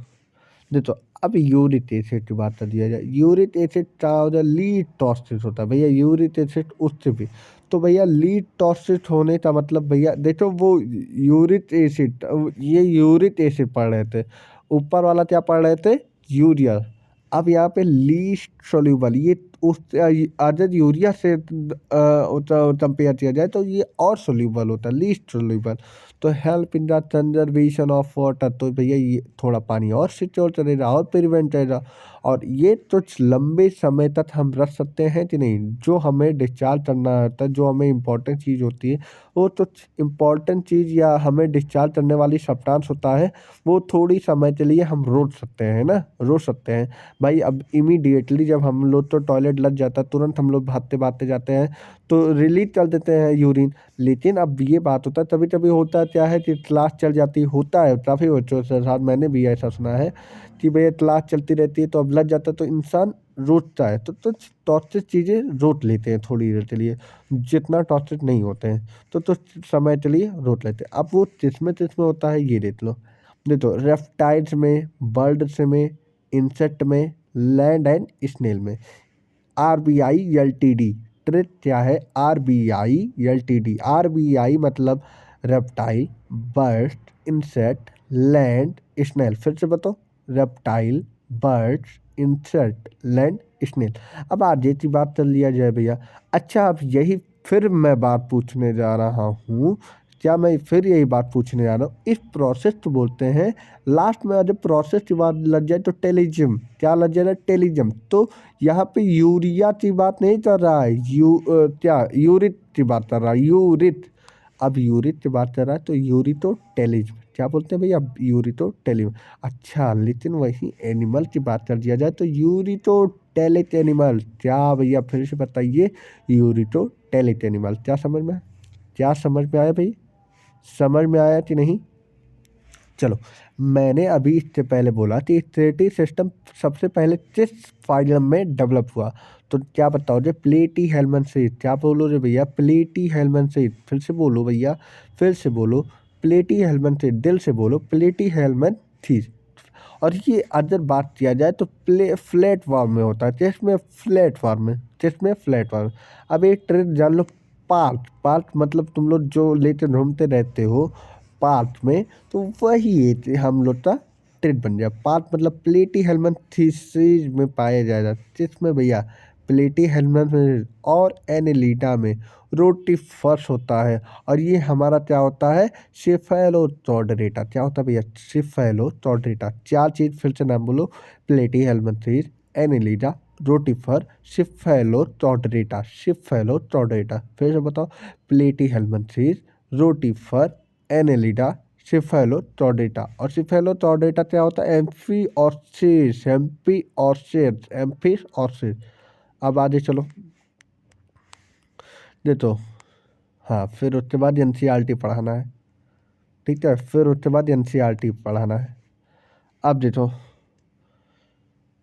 देखो, अब यूरिक एसिड की बात कर दिया जाए, यूरिक एसिड का होता है लीड टॉक्सिक होता है भैया, यूरिक एसिड उससे भी, तो भैया लीड टॉक्सिक होने का मतलब भैया देखो वो यूरिक एसिड, ये यूरिक एसिड पढ़ रहे थे, ऊपर वाला क्या पढ़ रहे थे? यूरिया। अब यहाँ पे लीस्ट सोल्यूबल, ये उस अगर यूरिया से कंपेयर किया जाए तो ये और सोल्यूबल होता है, लीस्ट सोल्यूबल, तो help in the conservation of water, तो भैया ये थोड़ा पानी और सिक्योर करेगा और प्रिवेंट करेगा। और ये तो लंबे समय तक हम रख सकते हैं कि नहीं। जो हमें डिस्चार्ज करना होता है, जो हमें इम्पोर्टेंट चीज़ होती है, वो तो इम्पोर्टेंट चीज़ या हमें डिस्चार्ज करने वाली सब्सटेंस होता है, वो थोड़ी समय के लिए हम रोक सकते हैं ना, रोक सकते हैं। भाई अब इमीडिएटली जब हम लोग तो टॉयलेट लग जाता है, तुरंत हम लोग भागते भागते जाते हैं तो रिलीज कर देते हैं यूरिन। लेकिन अब ये बात होता है, कभी कभी होता है क्या है कि क्लास चल जाती होता है, काफ़ी बच्चों के साथ मैंने भी ऐसा सुना है कि भैया क्लास चलती रहती है तो अब लग जाता है तो इंसान रोकता है, तो टॉर्चर चीज़ें रोक लेते हैं थोड़ी देर के लिए, जितना टॉर्चर नहीं होते हैं तो समय के लिए रोक लेते हैं। अब वो किसमें किसमें होता है ये देख लो। देखो रेप्टाइल्स में, बर्ड्स में, इंसेक्ट में, लैंड एंड स्नेल में। RBI LTD ट्रिक क्या है? RBI LTD। RBI मतलब reptile, bird, insect, land, snail. फिर से बताओ, reptile, birds, insect, land, snail. अब आगे की बात कर लिया जाए भैया। अच्छा अब यही फिर मैं बात पूछने जा रहा हूँ, क्या मैं फिर यही बात पूछने जा रहा हूँ, इस प्रोसेस को बोलते हैं, लास्ट में जब प्रोसेस की बात लग जाए तो टेलिज्म। क्या लग जाएगा? टेलिज्म। तो यहाँ पे यूरिया की बात नहीं कर रहा है, क्या यूरिक की बात कर रहा है, यूरिक। अब यूरिक की बात कर रहा है तो यूरितो टेलिज्म। क्या बोलते हैं भैया? यूरितो टेलिज्म। अच्छा लेकिन वही एनिमल की बात कर दिया जाए तो यूरितो टेलिक एनिमल। क्या भैया फिर से बताइए, यूरितो टेलिक एनिमल। क्या समझ में, क्या समझ में आया भाई? समझ में आया कि नहीं? चलो, मैंने अभी इससे पहले बोला कि स्टेटी सिस्टम सबसे पहले किस फाइलम में डेवलप हुआ, तो क्या बताओ जो प्लेटी हेलमनथीस। क्या बोलो रे भैया? प्लेटी हेलमनथीस। फिर से बोलो भैया, फिर से बोलो, प्लेटी हेलमनथीस। दिल से बोलो, प्लेटी हेलमनथीस। और ये अगर बात किया जाए तो फ्लैट फॉर्म में होता है, चेस्ट में फ्लैट फॉर्म में, चेस्ट में फ्लैट फॉर्म। अब एक ट्रिक जान लो, पार्क। पार्क मतलब तुम लोग जो लेते घूमते रहते हो पार्क में, तो वही एक हम लोग का ट्रिक बन गया। पार्क मतलब प्लेटी हेलमनथीसिस में पाया जाएगा, जिसमें भैया प्लेटी हेलमनथीसिस और एनेलिडा में रोटिफर्स होता है। और ये हमारा क्या होता है? सेफेलोचौडरेटा। क्या होता है भैया? सेफेलोचौडरेटा। चार चीज फिर से नाम बोलो, प्लेटी हेलमनथीस, एनेलिडा, रोटिफर, सेफेलोचौडरेटा। सेफेलोचौडरेटा। फिर से बताओ, प्लेटी हेलमनथीस, रोटिफर, एनेलिडा, सेफेलोचौडेटा। और सेफेलोचौडेटा क्या होता है? एम्फीऑर्सिस, एम्फीऑर्सिस, एम्फीऑर्सिस। अब आगे चलो, देखो, हाँ फिर उसके बाद एनसीईआरटी पढ़ाना है, ठीक है, फिर उसके बाद एनसीईआरटी पढ़ाना है। अब देखो,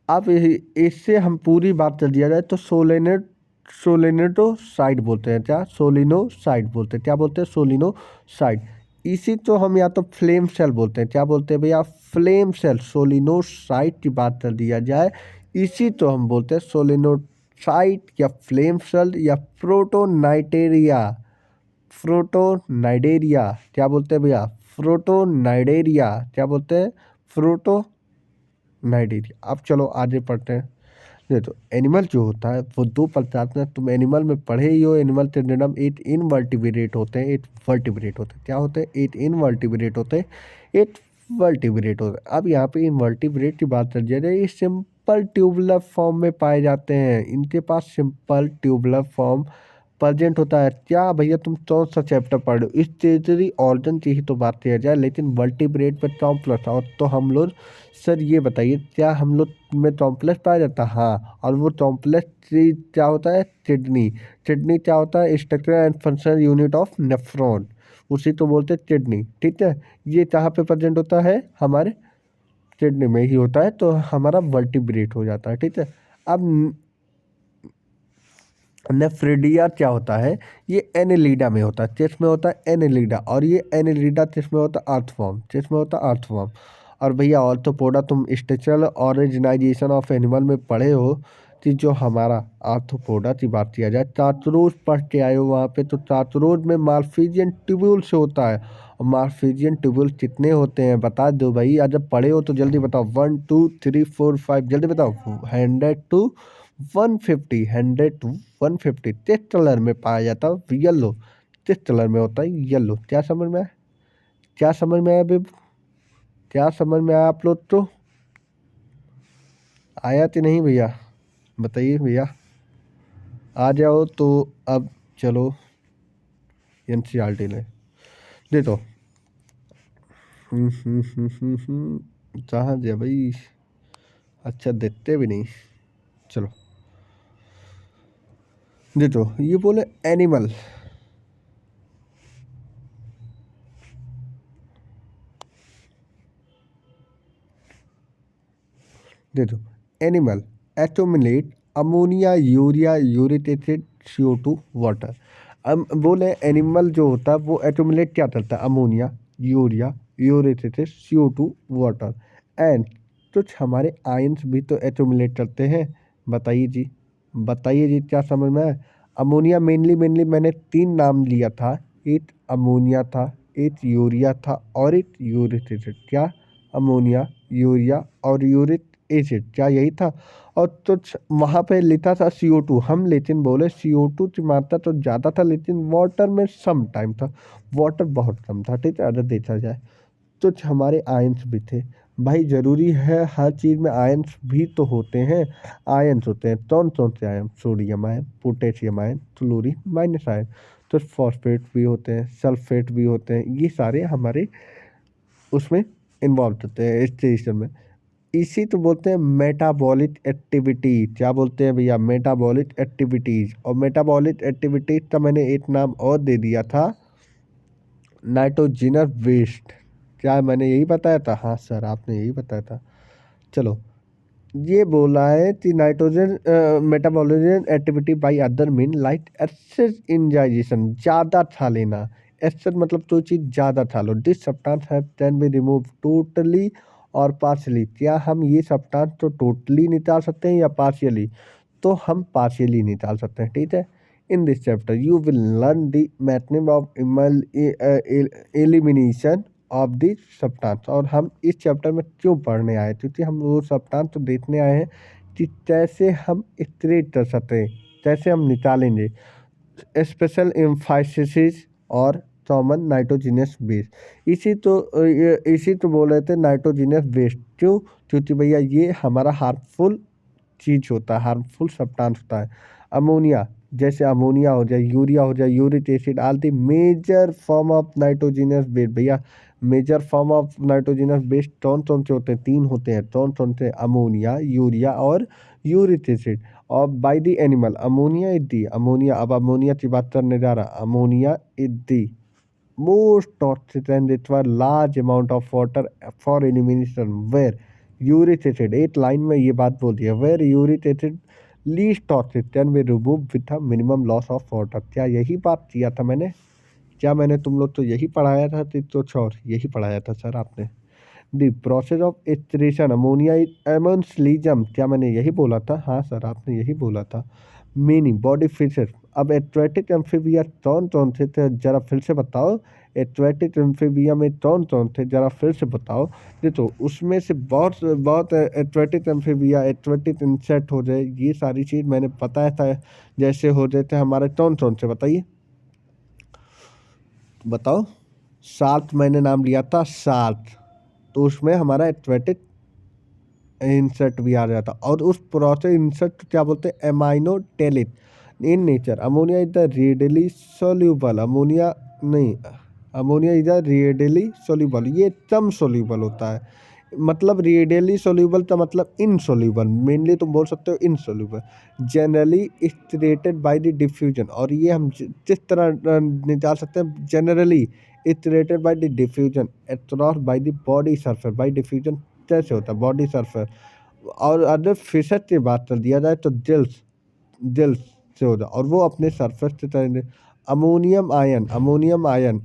अब इससे हम पूरी बात कर दिया जाए तो सोलेनेटोसाइड बोलते हैं। क्या? सोलिनोसाइड बोलते हैं। क्या बोलते हैं? सोलिनोसाइड। इसी तो हम या तो फ्लेम सेल बोलते हैं। क्या बोलते हैं भैया? Flame cell. सोलिनोसाइड की बात कर दिया जाए, इसी तो हम बोलते हैं सोलिनोसाइड या फ्लेम सेल या प्रोटोनाइटेरिया। प्रोटोनाइडेरिया। क्या बोलते हैं भैया? प्रोटोनाइडेरिया। क्या बोलते हैं? Proto Nigeria. अब चलो आगे पढ़ते हैं। देखो एनिमल जो होता है वो दो प्रकार में, तुम एनिमल में पढ़े ही हो। एनिमल के जन्म 8 इनवर्टिब्रेट होते हैं, 8 वर्टिब्रेट होते हैं। क्या होते हैं? 8 इनवर्टिब्रेट होते हैं, 8 वर्टिब्रेट होते हैं। अब यहाँ पे इनवर्टिब्रेट की बात कर जाए, ये सिंपल ट्यूबुलर फॉर्म में पाए जाते हैं। इनके पास सिंपल ट्यूबुलर फॉर्म प्रेजेंट होता है। क्या भैया तुम कौन सा चैप्टर पढ़ रहे हो? इस टेरिटरी ऑर्गन की ही तो बात किया जाए, लेकिन वर्टिब्रेट में कॉम्प्लेक्स। और तो हम लोग, सर ये बताइए, क्या हम लोग में कॉम्प्लेक्स पाया जाता है? हाँ। और वो कॉम्प्लेक्स क्या होता है? किडनी। किडनी क्या होता है? Structure and functional unit of nephron, उसी तो बोलते हैं किडनी, ठीक है। ये कहाँ पे प्रेजेंट होता है? हमारे किडनी में ही होता है, तो हमारा वर्टिब्रेट हो जाता है, ठीक है। अब नेफ्रिडिया क्या होता है? ये एनेलिडा में होता है, चेस्ट में होता है एनेलिडा। और ये एनेलिडा चेस्ट में होता है अर्थवॉर्म, चेस्ट में होता है अर्थवॉर्म। और भैया ऑर्थोपोडा तुम स्ट्रक्चरल ऑर्गेनाइजेशन ऑफ एनिमल में पढ़े हो कि जो हमारा आर्थोपोडा की बात किया जाए, चातुरोज पढ़ के आए हो वहाँ पे, तो चातुरोज में मार्फिजियन ट्यूब्यूल से होता है। और मार्फिजियन ट्यूब्यूल कितने होते हैं बता दो भाई, आज जब पढ़े हो तो जल्दी बताओ। 1 2 3 4 5, जल्दी बताओ। 100 to 150, 100 to 150 किस कलर में पाया जाता है? येलो। किस कलर में होता है? येलो। क्या समझ में आया? क्या समझ में आया बेब? क्या समझ में आया आप लोग? तो आया कि नहीं भैया? बताइए भैया, आ जाओ तो। अब चलो एनसीईआरटी ले दे तो। कहाँ दिया भाई? अच्छा देते भी नहीं। चलो दे तो। ये बोले एनिमल। दे दो। एनिमल एटोमिलेट ammonia urea uric acid CO2 water. अब बोले एनिमल जो होता है वो एटोमिलेट क्या करता है? Ammonia, urea, uric acid, CO2 water and कुछ हमारे आयंस भी तो एटोमिलेट करते हैं। बताइए जी, बताइए जी, क्या समझ में आया? अमोनिया मेनली मेनली मैंने 3 नाम लिया था। एक अमोनिया था, एक यूरिया था और एक यूरिक एसिड। क्या? अमोनिया, यूरिया और यूरिक एसिड, क्या यही था? और तो वहाँ पे लिखा था CO2। हम लेकिन बोले CO2 की मात्रा तो ज़्यादा था लेकिन वाटर में सम टाइम था। वाटर बहुत कम था, ठीक है, अगर देखा जाए तो हमारे आयंस भी थे। भाई ज़रूरी है हर चीज़ में आयंस भी तो होते हैं। आयंस होते हैं कौन कौन से ion? Sodium ion, potassium ion, chlorine minus ion. तो फॉस्फेट भी होते हैं, सल्फेट भी होते हैं, ये सारे हमारे उसमें इन्वॉल्व होते हैं इस सिस्टम में। इसी तो बोलते हैं मेटाबॉलिक एक्टिविटी। क्या बोलते हैं भैया? Metabolic activities. और मेटाबॉलिक एक्टिविटीज का मैंने एक नाम और दे दिया था, नाइट्रोजनस वेस्ट। क्या मैंने यही बताया था? हाँ सर, आपने यही बताया था। चलो, ये बोला है कि nitrogen metabolism activity by other mean like acid ingestion, ज़्यादा खा लेना। एसिड मतलब तो चीज़ ज़्यादा खा लो। This substance have can be remove totally और पार्शियली। क्या हम ये सब्सटेंस तो टोटली निकाल सकते हैं या पार्शियली? तो हम पार्शियली निकाल सकते हैं, ठीक है। In this chapter you will learn the mechanism of elimination of the substance. और हम इस चैप्टर में क्यों पढ़ने आए? क्योंकि हम वो सब्सटेंस तो देखने आए हैं कि कैसे हम एक्सट्रैक्ट कर सकते हैं, कैसे हम निकालेंगे। स्पेशल एम्फासिस और कॉमन नाइट्रोजिनस बेस। इसी तो बोल रहे थे नाइट्रोजिनस बेस। क्यों? क्योंकि भैया ये हमारा हार्मफुल चीज होता है, हार्मफुल सब्सटेंस होता है। अमोनिया, जैसे अमोनिया हो जाए, यूरिया हो जाए, uric acid, all the major form of nitrogenous base. भैया major form of nitrogenous base कौन कौन से होते हैं? 3 होते हैं। कौन कौन से? अमोनिया, यूरिया और यूरिक एसिड। और by the animal ammonia is the, ammonia, अब अमोनिया की बात करने जा रहा। Ammonia is the most toxic and require large amount of water for elimination, where uric acid, एक लाइन में ये बात बोल दी है, where uric acid least toxic can be removed with a minimum loss of water। क्या यही बात किया था मैंने? क्या मैंने तुम लोग तो यही पढ़ाया था? तो छोर यही पढ़ाया था सर आपने। The process of extraction ammonia is ammonotelism. क्या मैंने यही बोला था? हाँ सर, आपने यही बोला था। Meaning body feature. अब एक्वेटिक एम्फीबिया कौन कौन से थे? जरा फिर से बताओ। एक्वेटिक एम्फीबिया में कौन कौन थे? जरा फिर से बताओ। देखो उसमें से बहुत बहुत एक्वेटिक एम्फीबिया, एक्वेटिक इंसेक्ट हो जाए, ये सारी चीज़ मैंने बताया था। जैसे हो जाते हमारे कौन कौन से? बताइए, बताओ। 7 मैंने नाम लिया था, 7। तो उसमें हमारा एक्वेटिक इंसेक्ट भी आ जाता। और उस प्रोसेस इंसेक्ट क्या बोलते हैं? Ammonotelic. In nature ammonia is the readily soluble, ammonia नहीं, ammonia is the readily soluble, ये कम सोल्यूबल होता है। मतलब रेडियली सोल्यूबल का मतलब इनसोल्यूबल, मेनली तुम बोल सकते हो insoluble. Generally excreted by the diffusion, और ये हम किस तरह निकाल सकते हैं? Generally excreted by the diffusion across by the body surface. By diffusion कैसे होता है? Body surface. और अगर फिशर की बात कर दिया जाए तो जेल्स, जेल्स से होता है, और वो अपने सरफेस से तरह। अमोनियम आयन, अमोनियम आयन,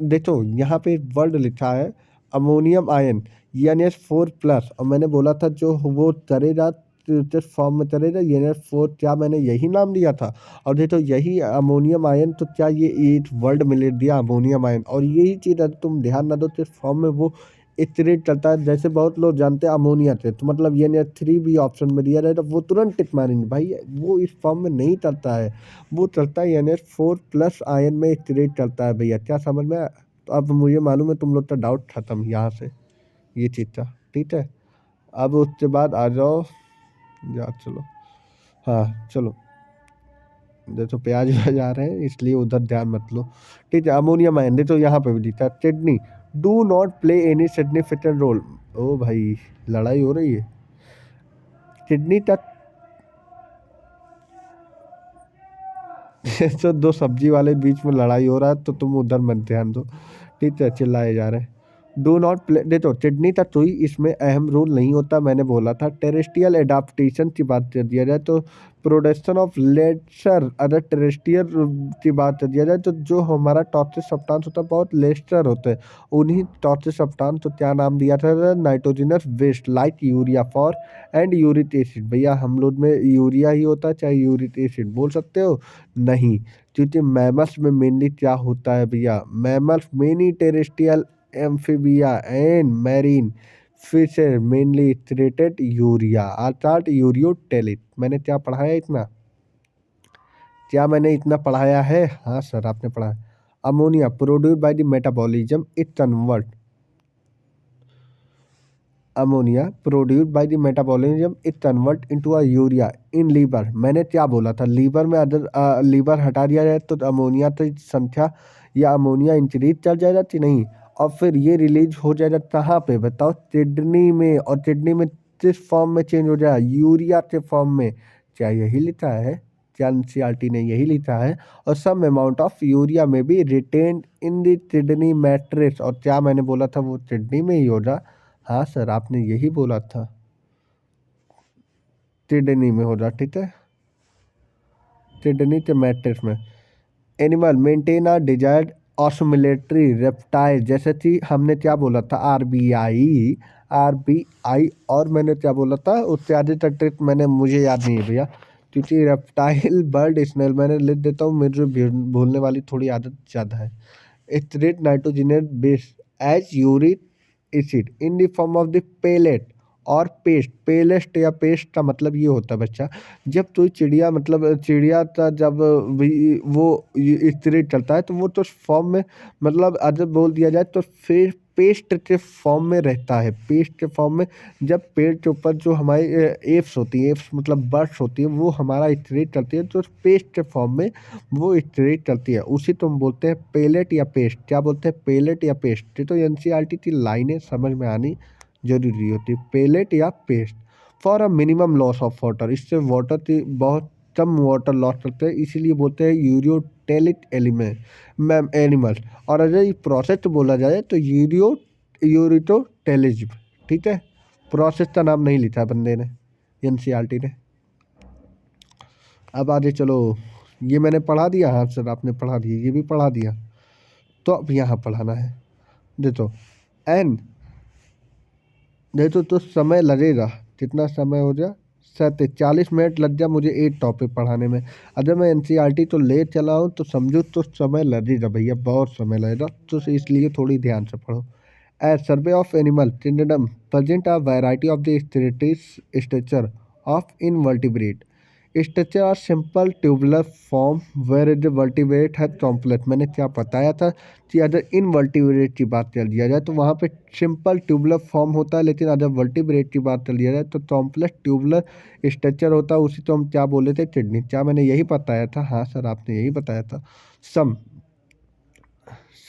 देखो यहाँ पे वर्ड लिखा है अमोनियम आयन NH4+। और मैंने बोला था जो वो करेगा किस फॉर्म में करेगा? NH4। क्या मैंने यही नाम दिया था? और देखो यही अमोनियम आयन, तो क्या ये एक वर्ड में लिख दिया अमोनियम आयन। और यही चीज़ अगर तुम ध्यान ना दो किस फॉर्म में वो इतरेट चलता है। जैसे बहुत लोग जानते हैं अमोनिया से, तो मतलब NH3 भी ऑप्शन में दिया जाए तो वो तुरंत टिक मारेंगे, भाई वो इस फॉर्म में नहीं चलता है। वो चलता है NH4+ आयन में इतरेट चलता है भैया। क्या समझ में आया? तो अब मुझे मालूम है तुम लोग का डाउट खत्म यहाँ से, ये चीज़ था। ठीक है, अब उसके बाद आ जाओ यार, चलो हाँ चलो, देखो प्याज व्याज आ रहे हैं इसलिए उधर ध्यान मत लो। ठीक है, अमोनियम आयन देखो यहाँ पे भी लिखा है kidney do not play any significant role. ओ भाई, लड़ाई हो रही है किडनी तक। तो दो सब्जी वाले बीच में लड़ाई हो रहा है तो तुम उधर मत ध्यान दो। ठीक है, चिल्लाए जा रहे हैं। डू नॉट प्ले देखो किडनी तक कोई इसमें अहम रोल नहीं होता, मैंने बोला था। टेरेस्ट्रियल एडाप्टेशन की बात कर दिया जाए तो प्रोडक्शन ऑफ लेस्टर, अगर टेरेस्ट्रियल की बात कर दिया जाए तो जो हमारा टॉक्सिक सब्सटेंस होता है बहुत लेस्टर होते हैं। उन्हीं टॉक्सिक सब्सटेंस तो क्या नाम दिया था, nitrogenous waste like urea for and uric acid. भैया हम लोग में यूरिया ही होता है, चाहे यूरिक एसिड बोल सकते हो नहीं, क्योंकि मैमल्स में मेनली क्या होता है भैया, mammals many terrestrial amphibia and marine fisher mainly treated urea अर्थात यूरियोटेलिट। मैंने क्या पढ़ाया इतना, क्या मैंने इतना पढ़ाया है? हाँ सर आपने पढ़ाया। Ammonia produced by the metabolism it convert, ammonia produced by the metabolism it convert into a urea in liver. मैंने क्या बोला था, लीवर में अगर लीवर हटा दिया जाए तो अमोनिया की संख्या या अमोनिया इंक्रीज चल जाएगा कि नहीं, और फिर ये रिलीज हो जाएगा कहाँ पे बताओ, किडनी में। और किडनी में किस फॉर्म में चेंज हो जाएगा, यूरिया के फॉर्म में। क्या यही लिखा है, क्या एनसीईआरटी ने यही लिखा है? और सम अमाउंट ऑफ यूरिया में B retained in the kidney matrix. और क्या मैंने बोला था, वो किडनी में ही होगा। हाँ सर आपने यही बोला था, किडनी में होगा। ठीक है, किडनी के मैट्रिक्स में। Animal maintain a desired osmolarity reptile, जैसे कि हमने क्या बोला था, आरबीआई, आरबीआई। और मैंने क्या बोला था उससे आगे तक ट्रिक मैंने, मुझे याद नहीं है भैया, क्योंकि रेप्टाइल बर्ड स्नेल मैंने लिख देता हूँ, मेरे भूलने वाली थोड़ी आदत ज़्यादा है। Iterate nitrogenate base as uric acid in the form of the pellet और पेस्ट। पेलेस्ट या पेस्ट का मतलब ये होता है बच्चा, जब कोई चिड़िया मतलब चिड़िया का जब वो स्थिर चलता है तो वो तो फॉर्म में, मतलब अगर बोल दिया जाए तो फिर पेस्ट के फॉर्म में रहता है, पेस्ट के फॉर्म में। जब पेड़ के ऊपर जो हमारी एप्स होती है, एप्स मतलब बर्ड्स होती है, वो हमारा स्थिर चलती है तो पेस्ट के फॉर्म में वो स्थिर चलती है, उसी तुम बोलते हैं पेलेट या पेस्ट। क्या बोलते हैं, पेलेट या पेस्ट। ये तो एनसीईआरटी की लाइनें समझ में आनी जरूरी होती है, पेलेट या paste. For a minimum loss of water, इससे वाटर की बहुत कम वाटर लॉस करते हैं, इसीलिए बोलते हैं यूरियोटेलिक एलिमेंट एनिमल। और अगर ये प्रोसेस बोला जाए तो यूरिटोटेलिज्म। ठीक है, प्रोसेस का नाम नहीं लिखा बंदे ने, एनसीईआरटी ने। अब आगे चलो, ये मैंने पढ़ा दिया। हाँ सर आपने पढ़ा दिया, ये भी पढ़ा दिया। तो अब यहाँ पढ़ाना है, देखो एन, देखो तो समय लगेगा, कितना समय हो जा, 40 मिनट लग जा मुझे एक टॉपिक पढ़ाने में। अगर मैं एनसीईआरटी तो ले चला हूँ तो समझो तो समय लगेगा भैया, बहुत समय लगेगा, तो इसलिए थोड़ी ध्यान से पढ़ो। As survey of animal kingdom present a variety of the structure of invertebrate structure और simple tubular form where the vertebrate है कॉम्प्लेक्स। मैंने क्या बताया था कि अगर इनवर्टिब्रेट की बात कर दिया जाए तो वहाँ पे सिंपल ट्यूबुलर फॉर्म होता है, लेकिन अगर वर्टिब्रेट की बात कर लिया जाए तो कॉम्प्लेक्स ट्यूबुलर स्ट्रक्चर होता है, उसी तो हम क्या बोले थे, किडनी। क्या मैंने यही बताया था? हाँ सर आपने यही बताया था। सम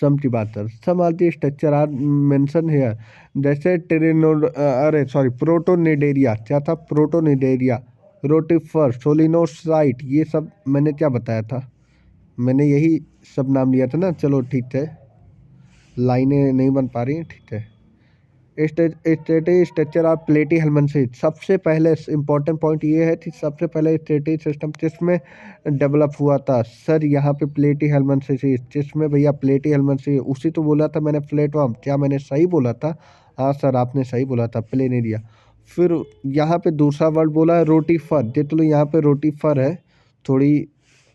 सम की बात कर, some are the structure are mention here, जैसे अरे सॉरी प्रोटोनिडेरिया, क्या था, प्रोटोनिडेरिया, रोटिफर, सोलिनोसाइट, ये सब मैंने क्या बताया था, मैंने यही सब नाम लिया था ना। चलो ठीक है, लाइनें नहीं बन पा रही हैं, ठीक है। स्ट्रक्चर ऑफ प्लेटी हेलमनसीड, सबसे पहले इंपॉर्टेंट पॉइंट ये है कि सबसे पहले स्ट्रेटी सिस्टम किसमें डेवलप हुआ था सर, यहाँ पे प्लेटी हेलमनसीड, जिसमें भैया प्लेटी हेलमनसीड, उसी तो बोला था मैंने प्लेटफॉर्म। क्या मैंने सही बोला था? हाँ सर आपने सही बोला था, प्लेनेरिया। फिर यहाँ पे दूसरा वर्ड बोला है रोटीफर, देख लो यहाँ पे रोटीफर है, थोड़ी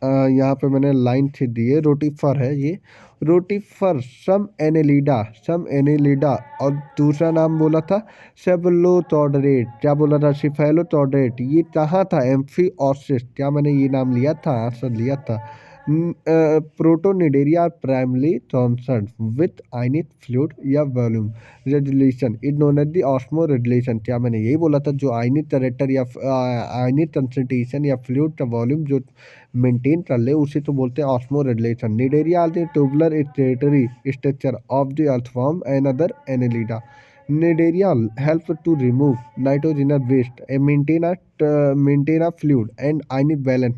यहाँ पे मैंने लाइन खींच दी है, रोटीफर है ये, रोटीफर सम एनेलिडा। और दूसरा नाम बोला था सेफलोटोडरेट, क्या बोला था, सिफेलोटोडरेट। ये कहाँ था, एम्फी ऑर्सिस। क्या मैंने ये नाम लिया था? हाँ सर लिया था। Protonephridia are primarily concern with ionic fluid या volume regulation is known as the osmo regulation. क्या मैंने यही बोला था? जो आयनिक करेक्टर या आयनिक कंसंट्रेशन या फ्लूइड का वॉल्यूम जो मेंटेन कर ले उसे तो बोलते हैं osmo regulation. Nephridia are the tubular excretory structure of the earthworm and other annelida. Nidaria help to remove nitrogenous waste and maintain a fluid and ionic balance।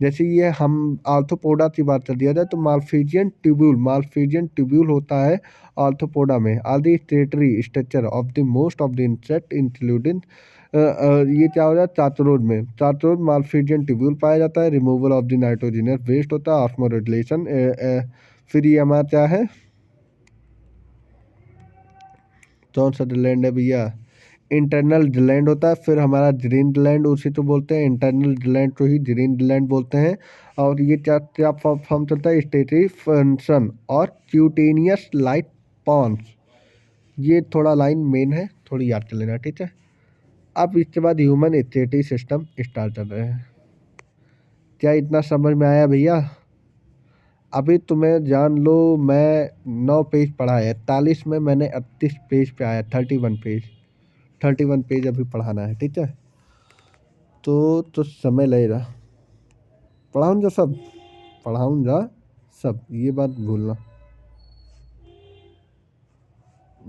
जैसे ये हम आर्थ्रोपोडा की बात कर दिया जाए तो मालफीजियन ट्यूब्यूल होता है आर्थ्रोपोडा में। Are the excretory structure of the most of the insect including ये क्या हो जाता है चातरोड में। चातरोड मालफीजियन ट्यूब्यूल पाया जाता है। Removal of the nitrogenous waste होता है ऑस्मो रेगुलेशन। फिर ये हमारा क्या है? कौन सा ग्लैंड है भैया? इंटरनल ग्लैंड होता है। फिर हमारा ग्रीन ग्लैंड उसी तो बोलते हैं इंटरनल ग्लैंड को ही ग्रीन ग्लैंड बोलते हैं। और ये क्या क्या फॉर्म चलता है? स्टेटरी फंक्शन और क्यूटेनियस लाइट पॉन्स। ये थोड़ा लाइन मेन है, थोड़ी याद कर लेना, ठीक है। अब इसके बाद ह्यूमन स्टेटरी सिस्टम स्टार्ट कर रहे हैं। क्या इतना समझ में आया भैया? अभी तुम्हें जान लो, मैं 9 पेज पढ़ा है, 41 में मैंने 38 पेज पे आया, 31 पेज अभी पढ़ाना है, ठीक है। तो समय लगेगा। पढ़ाऊँगा सब, ये बात भूलना।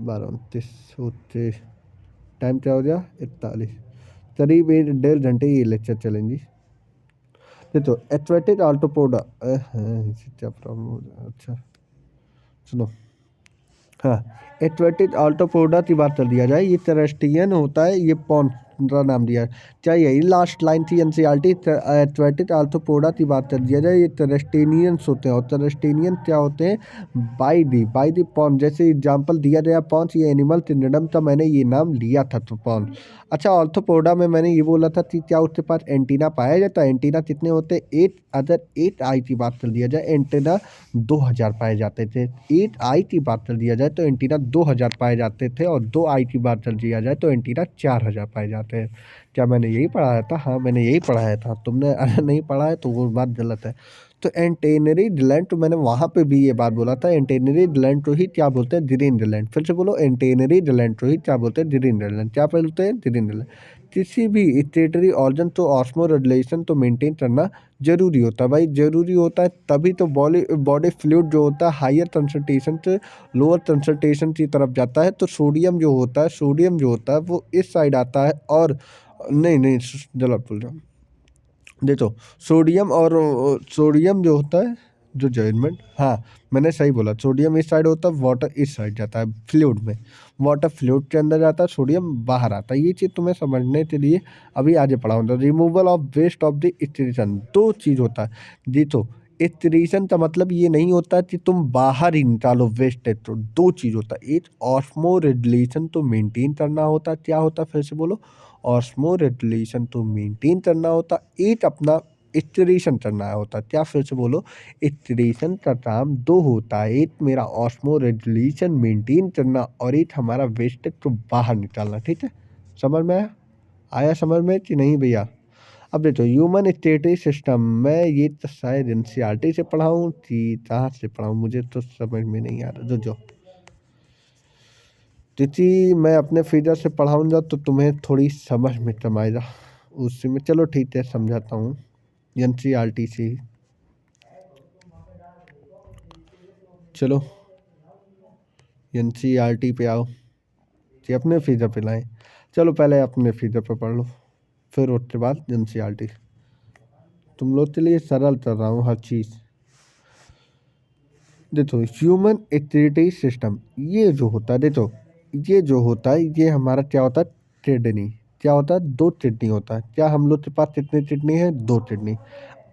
12 29 होते टाइम क्या हो गया? 41। करीब 1.5 घंटे ये लेक्चर चलेंगी। ये तो एथलेटिक आल्टोपोडा क्या प्रॉब्लम हो रहा है? अच्छा सुनो, हाँ, एथलेटिक आल्टोपोडा की बात कर दिया जाए, ये टेरेस्ट्रियन होता है, ये पॉन का नाम दिया है। क्या यही लास्ट लाइन थी एनसीईआरटी? एथलेटिक आल्टोपोडा की बात कर दिया जाए, ये टेरेस्टेनियंस होते हैं। और टेरेस्टेनियन क्या होते हैं? By the prawn. जैसे एग्जाम्पल दिया गया पॉन्स, ये एनिमल किंगडम का मैंने ये नाम लिया था, तो पॉन। अच्छा, आर्थ्रोपोडा में मैंने ये बोला था कि क्या उसके पास एंटीना पाया जाता है? एंटीना कितने होते हैं? 8। अगर 8 आई की बात कर दिया जाए, एंटीना 2000 पाए जाते थे। 8 आई की बात कर दिया जाए तो एंटीना 2000 पाए जाते थे। और 2 आई की बात कर दिया जाए तो एंटीना 4000 पाए जाते हैं। क्या मैंने यही पढ़ाया था? हाँ, मैंने यही पढ़ाया था। तुमने अगर नहीं पढ़ा है तो वो बात गलत है। तो एंटेनरी ग्लैंड, तो मैंने वहाँ पे भी ये बात बोला था, एंटेनरी ग्लैंड को ही क्या बोलते हैं? Green gland. फिर से बोलो, एंटेनरी ग्लैंड को ही क्या बोलते हैं? Green gland. क्या बोलते हैं? Green gland. किसी भी स्टेटरी ऑर्गन तो ऑस्मो रेगुलेशन तो मेंटेन करना जरूरी होता है भाई, जरूरी होता है। तभी तो बॉडी फ्लूइड जो होता है हायर कंसंट्रेशन से लोअर कंसंट्रेशन की तरफ जाता है। तो सोडियम जो होता है वो इस साइड आता है। और नहीं नहीं, गलत बोल रहा हूँ। देखो, सोडियम जो होता है, जो जॉइंटमेंट, हाँ मैंने सही बोला, सोडियम इस साइड होता है, वाटर इस साइड जाता है फ्लूइड में। वाटर फ्लूइड के अंदर जाता है, सोडियम बाहर आता है। ये चीज़ तुम्हें समझने के लिए अभी आगे पढ़ाऊंगा। Removal of waste of the excretion, दो चीज़ होता है जी। तो एक्सक्रीशन का मतलब ये नहीं होता कि तुम बाहर ही निकालो वेस्ट है, तो दो चीज़ होता है। एक ऑस्मो रेगुलेशन तो मेंटेन करना होता है। क्या होता है? फिर से बोलो, ऑस्मो रेगुलेशन तो मेंटेन करना होता। एक अपना इटरेशन करना होता। क्या? फिर से बोलो, इटरेशन का काम दो होता है। एक मेरा ऑस्मो रेगुलेशन मेंटेन करना और एक हमारा वेस्टेज को बाहर निकालना, ठीक है। समझ में आया समझ में कि नहीं भैया? अब देखो, ह्यूमन स्टेटरी सिस्टम में ये तो शायद एनसीईआरटी से पढ़ाऊँ कि कहाँ से पढ़ाऊँ, मुझे तो समझ में नहीं आ रहा। जो तिथि मैं अपने फिगर से पढ़ाऊँगा तो तुम्हें थोड़ी समझ में कम आएगा उसी में। चलो ठीक है, समझाता हूँ एनसीईआरटी से ही। चलो एनसीईआरटी पे आओ कि अपने फिगर पे लाएं। चलो पहले अपने फिगर पे पढ़ लो, फिर उसके बाद एनसीईआरटी। तुम लोग के लिए सरल कर रहा हूँ हर चीज़। देखो, ह्यूमन एक्टिविटी सिस्टम ये जो होता है, देखो ये जो होता है, ये हमारा क्या होता है? किडनी। क्या होता है? 2 किडनी होता है। क्या हम लोग के पास कितनी किडनी है? 2 किडनी।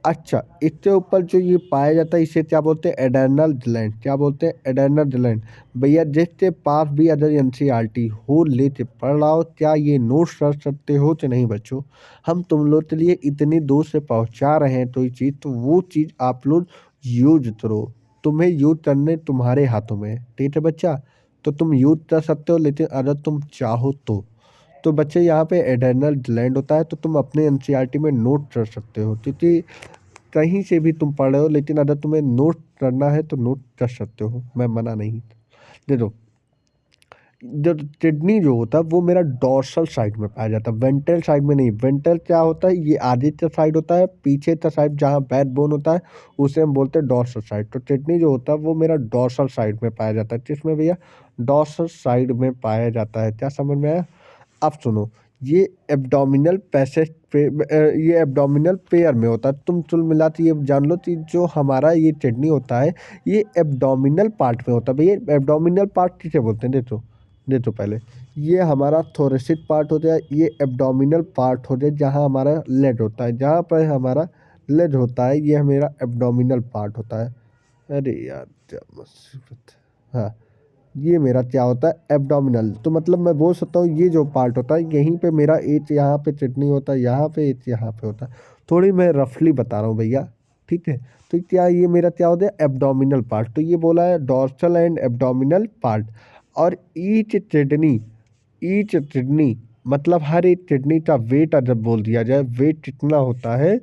अच्छा, इसके ऊपर जो ये पाया जाता है इसे क्या बोलते हैं? Adrenal gland. क्या बोलते हैं? Adrenal gland. भैया जिसके पास भी अगर एनसीईआरटी हो लेके पढ़ रहा हो, क्या ये नोट्स कर सकते हो कि नहीं बच्चों? हम तुम लोग के लिए इतनी दूर से पहुंचा रहे हैं तो ये चीज़, तो वो चीज़ आप लोग यूज करो। तुम्हें यूज करने तुम्हारे हाथों में है, ठीक है बच्चा। तो तुम यूज कर सकते हो, लेकिन अगर तुम चाहो तो बच्चे यहाँ पे एडर्नल ग्लैंड होता है, तो तुम अपने एनसीईआरटी में नोट कर सकते हो, क्योंकि कहीं से भी तुम पढ़ रहे हो, लेकिन अगर तुम्हें नोट करना है तो नोट कर सकते हो, मैं मना नहीं। देखो, जो किडनी जो होता है वो मेरा डोर्सल साइड में पाया जाता है, वेंट्रल साइड में नहीं। वेंट्रल क्या होता है, ये आगे का साइड होता है, पीछे का साइड जहाँ बैकबोन होता है उसे हम बोलते हैं डोर्सल साइड। तो किडनी जो होता है वो मेरा डोर्सल साइड में पाया जाता है। किसमें भैया? डोर्सल साइड में पाया जाता है। क्या समझ में आया? अब सुनो, ये एब्डोमिनल पैसेज पे ये एब्डोमिनल पेयर में होता है। तुम चुल मिलाती ये जान लो कि जो हमारा ये किडनी होता है ये एब्डोमिनल पार्ट में होता है। भैया एब्डोमिनल पार्ट किसे बोलते हैं? देखो पहले, ये हमारा थोरेसिक पार्ट हो जाए, ये एब्डोमिनल पार्ट हो जाए जहाँ हमारा लेग होता है, जहाँ पर हमारा लेग होता है ये मेरा एब्डोमिनल पार्ट होता है। अरे यार क्या मुसीबत है। हाँ, ये मेरा क्या होता है? एब्डोमिनल। तो मतलब मैं बोल सकता हूँ ये जो पार्ट होता है यहीं पे मेरा एच, यहाँ पे किडनी होता है, यहाँ पे एच, यहाँ पे होता है। थोड़ी मैं रफली बता रहा हूँ भैया, ठीक है? तो क्या ये मेरा क्या होता है? Abdominal part. तो ये बोला है डोर्सल एंड एब्डोमिनल पार्ट। और ईच किडनी मतलब हर एक किडनी का वेट जब बोल दिया जाए, वेट कितना होता है?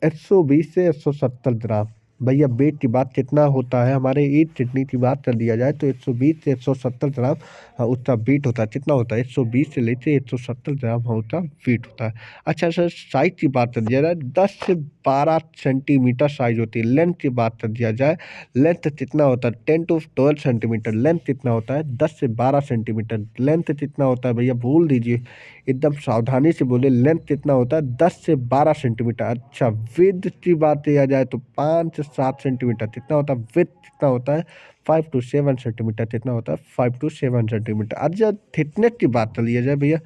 120 से 170 ग्राम। भैया वेट की बात कितना होता है, हमारे ईच किडनी की बात कर दिया जाए तो 120 से 170 ग्राम। हाँ, उसका वेट होता है। कितना होता है? 120 से लेकर 170 ग्राम उसका वेट होता है। अच्छा सर, साइज की बात कर दिया जाए 10 से 12 सेंटीमीटर साइज होती है। लेंथ की बात कर दिया जाए, लेंथ कितना होता है? 10 to 12 सेंटीमीटर। लेंथ कितना होता है? 10 से 12 सेंटीमीटर। लेंथ कितना होता है भैया? बोल दीजिए, एकदम सावधानी से बोले। लेंथ कितना होता है? 10 से 12 सेंटीमीटर। अच्छा, विड्थ की बात किया जाए तो 5 से 7 सेंटीमीटर। कितना होता है? विड्थ कितना होता है? 5 to 7 सेंटीमीटर। कितना होता है? 5 to 7 सेंटीमीटर। अच्छा, थिकनेस की बात कर लिया जाए भैया,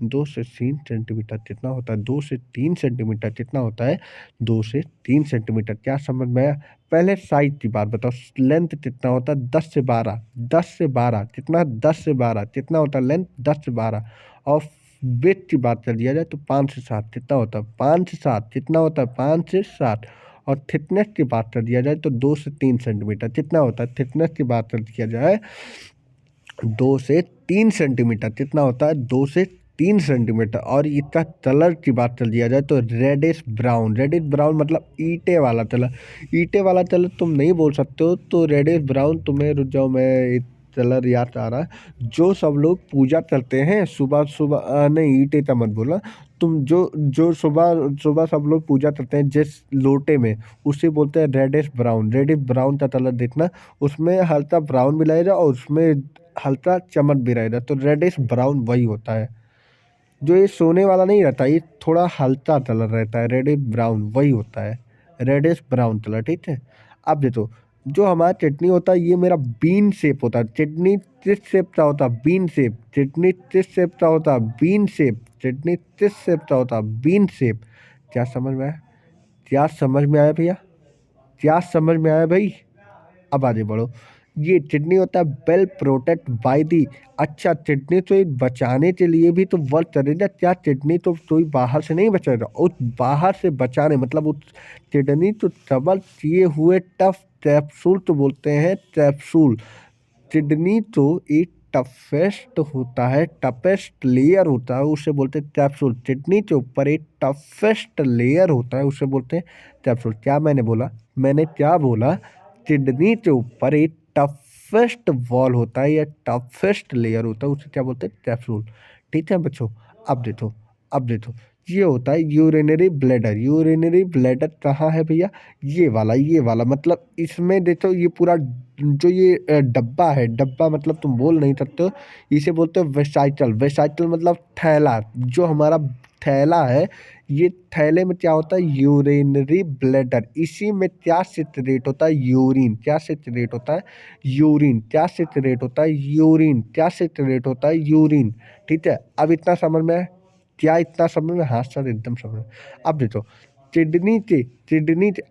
2 से 3 सेंटीमीटर। कितना होता है? 2 से 3 सेंटीमीटर। कितना होता है? 2 से 3 सेंटीमीटर। क्या समझ में आया? पहले साइज की बात बताओ, लेंथ कितना होता है? 10 से 12। 10 से 12 कितना? 10 से 12 कितना होता है लेंथ? 10 से 12। और वेट की बात कर दिया जाए तो 5 से 7। कितना होता है? 5 से 7। कितना होता है? 5 से 7। और थिकनेस की बात कर दिया जाए तो 2 से 3 सेंटीमीटर। कितना होता है? थिकनेस की बात कर दिया जाए 2 से 3 सेंटीमीटर। कितना होता है? 2 से 3 सेंटीमीटर। और इसका कलर की बात कर दिया जाए तो रेडिश ब्राउन। रेडिश ब्राउन मतलब ईंटे वाला कलर। ईंटे वाला कलर तुम नहीं बोल सकते हो, तो रेडिश ब्राउन तुम्हें, रुक जाओ मैं एक कलर याद आ रहा है। जो सब लोग पूजा करते हैं सुबह सुबह, नहीं ईंटे का मत बोला तुम, जो जो सुबह सुबह सब लोग पूजा करते हैं जिस लोटे में, उसे बोलते हैं रेडिश ब्राउन। रेडिश ब्राउन का कलर देखना, उसमें हल्का ब्राउन मिलाएगा और उसमें हल्का चमक भी रहेगा, तो रेडिश ब्राउन वही होता है। जो ये सोने वाला नहीं रहता, ये थोड़ा हल्का कलर रहता है, रेडिश ब्राउन वही होता है। रेडिश ब्राउन कलर, ठीक है? अब देखो, जो हमारा चटनी होता है ये मेरा बीन शेप होता है। चटनी किस शेप का होता है? Bean shape. चटनी किस शेप का होता है? Bean shape. चटनी किस शेप का होता है? Bean shape. क्या समझ में आया? क्या समझ में आया भैया? क्या समझ में आया भाई? अब आगे बढ़ो। ये किडनी होता है वेल प्रोटेक्ट बाय दी। अच्छा, किडनी तो एक बचाने के लिए भी तो वर्क करेगा। क्या किडनी तो कोई बाहर से नहीं बचाएगा? उस बाहर से बचाने मतलब उस किडनी तो ट्रबल किए हुए टफ कैप्सूल तो बोलते हैं कैप्सूल। किडनी तो एक टफेस्ट होता है, टफेस्ट लेयर होता है, उसे बोलते हैं कैप्सूल। किडनी के ऊपर एक टफेस्ट लेयर होता है, उसे बोलते हैं कैप्सूल। क्या मैंने बोला? मैंने क्या बोला? किडनी के ऊपर एक टफेस्ट वॉल होता है या टफेस्ट लेयर होता है, उसे क्या बोलते हैं? कैप्सूल। ठीक है बच्चों? अब देखो, अब देखो, ये होता है यूरिनरी ब्लैडर। यूरिनरी ब्लैडर कहाँ है भैया? ये वाला मतलब इसमें देखो, ये पूरा जो ये डब्बा है, डब्बा मतलब तुम बोल नहीं सकते हो, इसे बोलते हो वेसाइकल। वेसाइकल मतलब थैला। जो हमारा थैला है, ये थैले में क्या होता है? Urinary bladder. इसी में क्या सिचुएट होता है? यूरिन। क्या सिचुएट होता है? यूरिन। क्या सिचुएट होता है? यूरिन। क्या सिचुएट होता है? यूरिन। ठीक है? अब इतना समझ में है? क्या इतना समझ में? हाँ सर, एकदम समझ में। अब देखो, किडनी के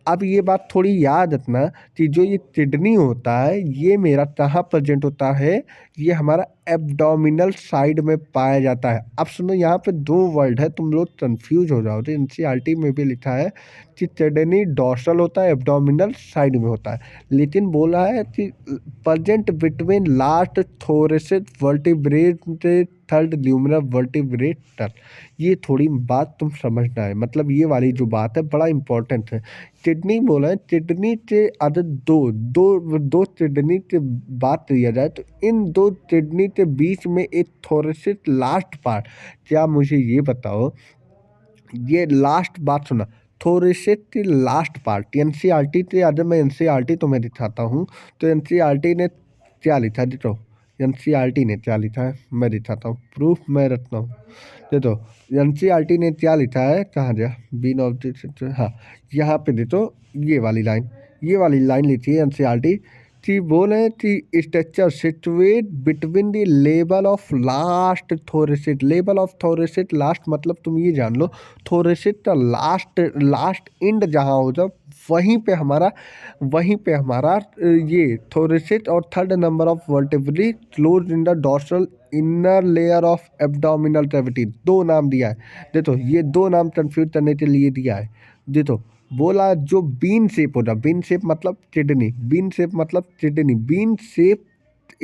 अब ये बात थोड़ी याद रखना कि जो ये किडनी होता है ये मेरा कहाँ प्रेजेंट होता है? ये हमारा एब्डोमिनल साइड में पाया जाता है। अब सुनो, यहाँ पे 2 वर्ड है, तुम लोग कंफ्यूज हो जाओगे। एनसीईआरटी में भी लिखा है कि किडनी डोर्सल होता है, एब्डोमिनल साइड में होता है, लेकिन बोला है कि present between last thoracic vertebrate third lumbar vertebrae. ये थोड़ी बात तुम समझना है, मतलब ये वाली जो बात है बड़ा इंपॉर्टेंट। गलत है। किडनी बोला है, किडनी के अदर दो दो दो किडनी के बात किया जाए तो इन दो किडनी के बीच में एक थोरेसिस लास्ट पार्ट। क्या मुझे ये बताओ, ये लास्ट बात सुना, थोरेसिस की लास्ट पार्ट एनसीईआरटी के, अगर मैं एनसीईआरटी तुम्हें दिखाता हूँ तो एनसीईआरटी ने क्या लिखा है देखो, एनसीईआरटी ने क्या लिखा है मैं दिखाता हूँ, प्रूफ मैं रखता हूँ। देखो एनसीईआरटी ने क्या लिखा है, कहाँ गया बीन ऑब्जेक्ट, हाँ यहाँ पे देखो ये वाली लाइन, ये वाली लाइन लिखी है एनसीईआरटी कि बोले कि structure situate between the level of last thoracic. Level of thoracic last मतलब तुम ये जान लो, थोरेसिस का लास्ट लास्ट एंड जहाँ हो जाओ वहीं पे हमारा ये थोरेसिस और third number of vertebrally close in the dorsal inner layer of abdominal cavity. दो नाम दिया है, देखो ये दो नाम कंफ्यूज करने के लिए दिया है। देखो बोला जो बीन शेप होता, बीन शेप मतलब किडनी, बीन शेप मतलब kidney, bean shape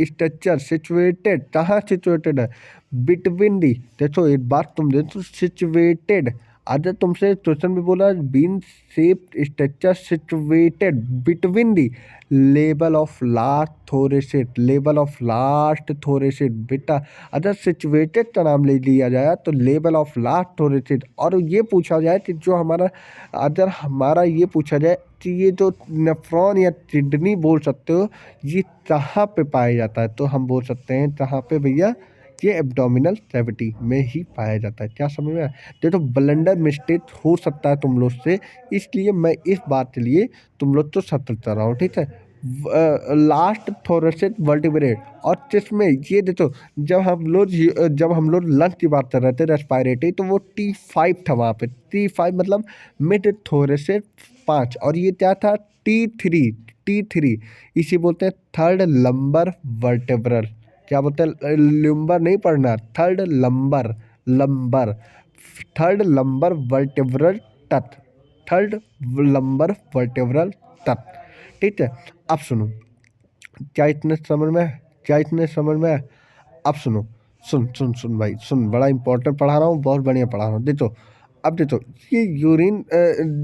structure situated, कहाँ सिचुएटेड है, बिटवीन दी, देखो एक बात तुम देखो सिचुएटेड, अगर तुमसे क्वेश्चन में बोला bean shape structure situated between the level of last thoracic, level of last thoracic बेटा, अगर सिचुएटेड का नाम ले लिया जाए तो लेवल ऑफ लास्ट थोरेसिस, और ये पूछा जाए कि जो हमारा, अगर हमारा ये पूछा जाए कि ये जो नेफ्रॉन या किडनी बोल सकते हो ये कहाँ पे पाया जाता है, तो हम बोल सकते हैं कहाँ पे भैया, ये एब्डोमिनल कैविटी में ही पाया जाता है। क्या समझ में आया? देखो ब्लंडर मिस्टेक हो सकता है तुम लोग से, इसलिए मैं इस बात के लिए तुम लोग तो सतर्क कर रहा हूँ, ठीक है। लास्ट थोरेसिस वर्टिब्रेट, और जिसमें ये देखो जब हम लोग लंग्स की बात कर रहे थे रेस्पिरेटरी, तो वो T5 था वहाँ पे, T5 मतलब मिड थोरेसिस 5, और ये क्या था T3, T3 इसी बोलते हैं थर्ड लंबर वर्टेब्रल। क्या बोलते हैं, लंबर नहीं पढ़ना, third lumbar, lumbar, third lumbar vertebral टथ, थर्ड लंबर वर्टेब्रल टथ, ठीक है। अब सुनो, क्या इतने समझ में है? क्या इतने समझ में है? अब सुनो, सुन सुन सुन भाई सुन, बड़ा इंपॉर्टेंट पढ़ा रहा हूँ, बहुत बढ़िया पढ़ा रहा हूँ। देखो अब देखो, ये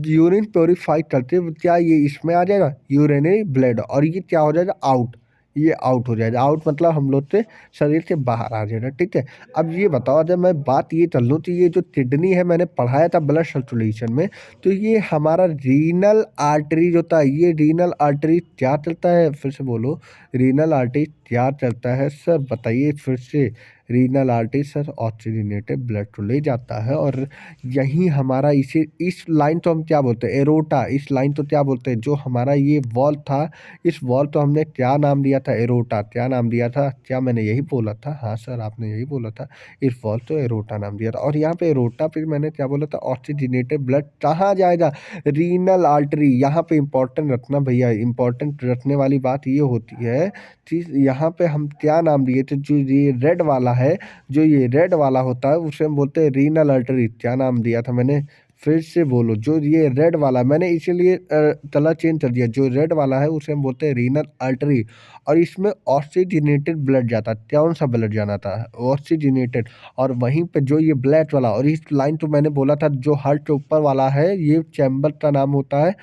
यूरिन प्योरीफाई करते हुए क्या ये इसमें आ जाएगा यूरिनरी ब्लड, और ये क्या हो जाएगा आउट, ये आउट हो जाएगा, आउट मतलब हम लोग से शरीर से बाहर आ जाएगा, ठीक है। अब ये बताओ, जब मैं बात ये कर लूँ तो ये जो किडनी है मैंने पढ़ाया था ब्लड सर्कुलेशन में, तो ये हमारा रीनल आर्टरी जो था, ये रीनल आर्टरी क्या चलता है, फिर से बोलो, रीनल आर्टरी क्या चलता है सर, बताइए फिर से। Renal artery sir oxygenated blood को ले जाता है, और यहीं हमारा इसे, इस लाइन तो हम क्या बोलते हैं एरोटा, इस लाइन तो क्या बोलते हैं, जो हमारा ये वॉल था, इस वॉल तो हमने क्या नाम दिया था, एरोटा, क्या नाम दिया था, क्या मैंने यही बोला था, हाँ सर आपने यही बोला था, इस वॉल तो एरोटा नाम दिया था। और यहाँ पे एरोटा फिर मैंने क्या बोला था, ऑक्सीजनेटेड ब्लड कहाँ जाएगा, रीनल आर्टरी। यहाँ पे इंपॉर्टेंट रखना भैया, इंपॉर्टेंट रखने वाली बात ये होती है चीज, यहाँ पे हम क्या नाम दिए थे, जो ये रेड वाला है, जो ये रेड वाला होता है उसे हम बोलते हैं रीनल आर्टरी। क्या नाम दिया था मैंने, फिर से बोलो, जो ये रेड वाला मैंने इसीलिए कलर चेंज कर दिया, जो रेड वाला है उसे हम बोलते हैं रीनल आर्टरी, और इसमें ऑक्सीजनेटेड ब्लड जाता है, कौन सा ब्लड जाना था, ऑक्सीजनेटेड। और वहीं पे जो ये ब्लैक वाला, और इस लाइन तो मैंने बोला था जो हार्ट के ऊपर वाला है, ये चैम्बर का नाम होता है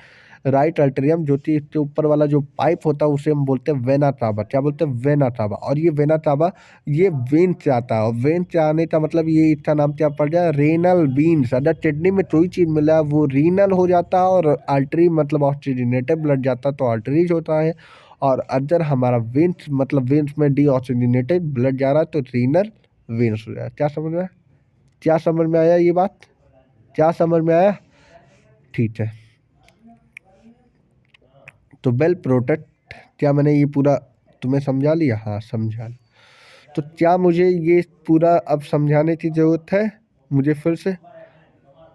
राइट अल्ट्रियम, जो कि इसके ऊपर वाला जो पाइप होता है उसे हम बोलते हैं वेना कावा। क्या बोलते हैं, वेना कावा। और ये वेना कावा ये वेन से आता है, और वेन से आने का मतलब ये इसका नाम क्या पड़ जाए, रेनल बीन्स। अगर किडनी में कोई चीज़ मिला वो रीनल हो जाता है, और आर्टरी मतलब ऑक्सीजनेटेड ब्लड जाता है तो आर्टरीज होता है, और अगर हमारा वेन्स मतलब वेन्स में डी ऑक्सीजनेटेड ब्लड जा रहा है तो रीनल वेन्स हो जाए। क्या समझ में आया? क्या समझ में आया ये बात? क्या समझ में आया? ठीक है, तो वेल प्रोटेक्ट, क्या मैंने ये पूरा तुम्हें समझा लिया? हाँ समझा लिया। तो क्या मुझे ये पूरा अब समझाने की ज़रूरत है मुझे फिर से?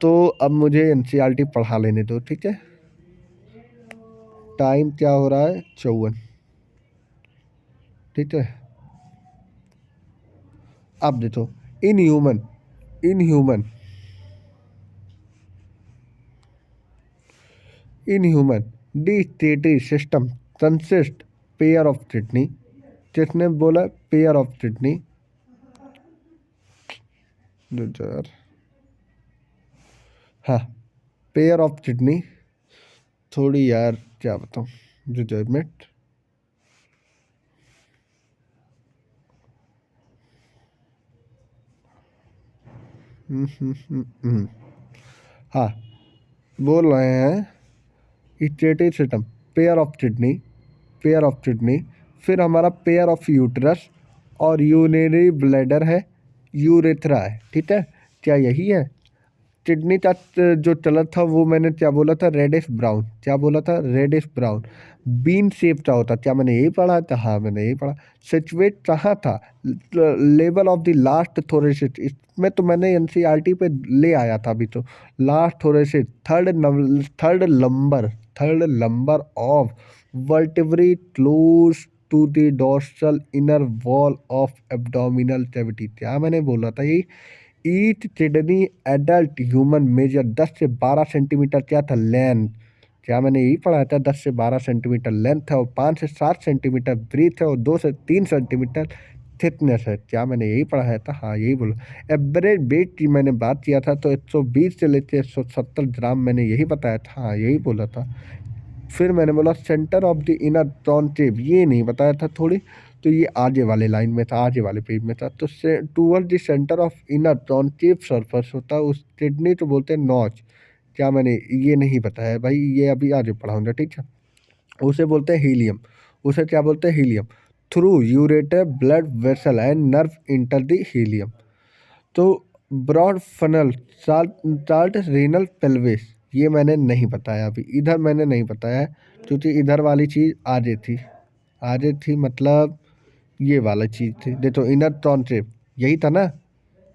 तो अब मुझे एनसीईआरटी पढ़ा लेने दो, ठीक है। टाइम क्या हो रहा है, 54, ठीक है। अब देखो, in human in human in human D system consist pair of kidney, किसने बोला पेयर ऑफ किडनी, हाँ पेयर ऑफ किडनी थोड़ी यार क्या बताऊँ, जो मिनट। हाँ, बोल रहे हैं इक्वेटरी सिस्टम, पेयर ऑफ किडनी, फिर हमारा पेयर ऑफ यूट्रस, और यूरिनरी ब्लैडर है, यूरेथ्रा है, ठीक है। क्या यही है? किडनी का जो कलर था वो मैंने क्या बोला था, रेडिश ब्राउन, क्या बोला था, रेडिश ब्राउन। बीन शेप का होता, क्या मैंने यही पढ़ा था? हाँ मैंने यही पढ़ा। सिचुएट कहाँ था? Level of the last thoracic, इसमें तो मैंने एनसीईआरटी पे ले आया था अभी तो। Last thoracic, third lumbar of vertebrae close to the dorsal inner wall of abdominal cavity, क्या मैंने बोला था यही। Each kidney adult human measure 10 से 12 सेंटीमीटर क्या था, लेंथ, क्या मैंने यही पढ़ा था, 10 से 12 सेंटीमीटर लेंथ है, और 5 से 7 सेंटीमीटर ब्रीथ है, और 2 से 3 सेंटीमीटर थिकनेस है, क्या मैंने यही पढ़ाया था? हाँ यही बोला। एवरेज वेट की मैंने बात किया था तो 120 से लेकर 170 ग्राम, मैंने यही बताया था, हाँ यही बोला था। फिर मैंने बोला centre of the inner concave, ये नहीं बताया था थोड़ी, तो ये आगे वाले लाइन में था, आगे वाले पेज में था। तो से toward the centre of inner concave surface होता है उस किडनी को बोलते हैं नॉच, क्या मैंने ये नहीं बताया भाई, ये अभी आगे पढ़ाऊंगा, ठीक है। उसे बोलते हैं हीलियम, उसे क्या बोलते हैं, hilum. Through ureter blood vessel and nerve inter the hilum. तो broad funnel, chart renal pelvis, ये मैंने नहीं बताया अभी, इधर मैंने नहीं बताया है, क्योंकि इधर वाली चीज़ आगे थी, आगे थी मतलब ये वाला चीज़ थी। देखो इनर टॉन्ट्रेप, यही था ना,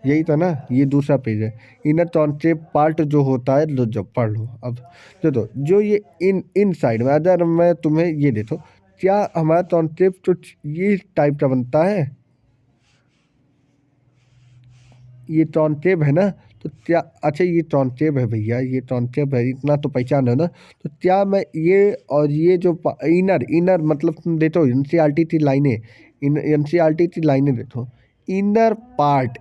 यही था ना, ये दूसरा पेज है। इनर टॉन्ट्रेप पार्ट जो होता है, लो जब पढ़ लो अब। देखो जो ये इन साइड में, अगर मैं तुम्हें ये देखो, क्या हमारा टॉन्ट्रेप तो ये टाइप का बनता है, ये टॉन्टेब है ना, तो क्या, अच्छा ये टॉन्टेब है भैया, ये टॉन्टेब है, इतना तो पहचान है ना। तो क्या मैं ये, और ये जो इनर इनर मतलब तुम देखो एनसीईआरटी की लाइनें, इन एनसीईआरटी की लाइनें देखो, इनर पार्ट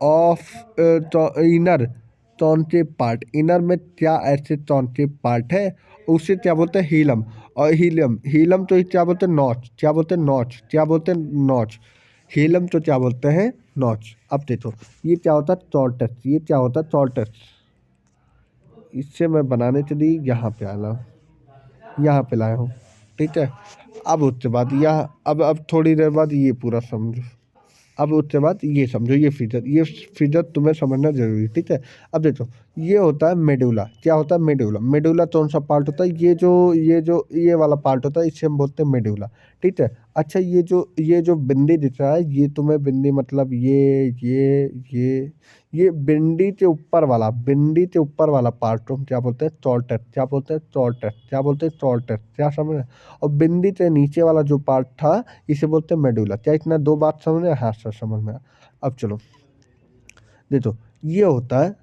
ऑफ इनर टॉन्टेब पार्ट, इनर में क्या ऐसे टॉन्टेब पार्ट है, उसे क्या बोलते हैं, हीलम। और हीलियम, हीलम तो क्या बोलते हैं, नॉच, क्या बोलते हैं, नॉच, क्या बोलते हैं, नॉच। हीलम तो क्या बोलते हैं, नॉच। अब देखो ये क्या होता है, टॉर्टस, ये क्या होता है, टॉर्टस। इससे मैं बनाने के लिए यहाँ पे आया हूँ, यहाँ पे लाया हूँ, ठीक है। अब उसके बाद यहाँ, अब थोड़ी देर बाद ये पूरा समझो। अब उसके बाद ये समझो, ये फिगर तुम्हें समझना जरूरी है, ठीक है। अब देखो ये होता है मेडुला, क्या होता है, मेडुला। मेडुला कौन सा पार्ट होता है, ये वाला पार्ट होता है, इसे हम बोलते हैं मेडुला, ठीक है। अच्छा ये जो बिंदी दिख रहा है, ये तुम्हें बिंदी मतलब ये बिंदी के ऊपर वाला पार्ट को हम क्या बोलते हैं, चॉर्टर, क्या बोलते हैं, चॉर्टर, क्या बोलते हैं, चॉर्टर, क्या समझ रहे हैं? और बिंदी के नीचे वाला जो पार्ट था, इसे बोलते हैं मेडुला। क्या इतना दो बात समझ में? हाँ सर समझ में आया। अब चलो देखो ये होता है,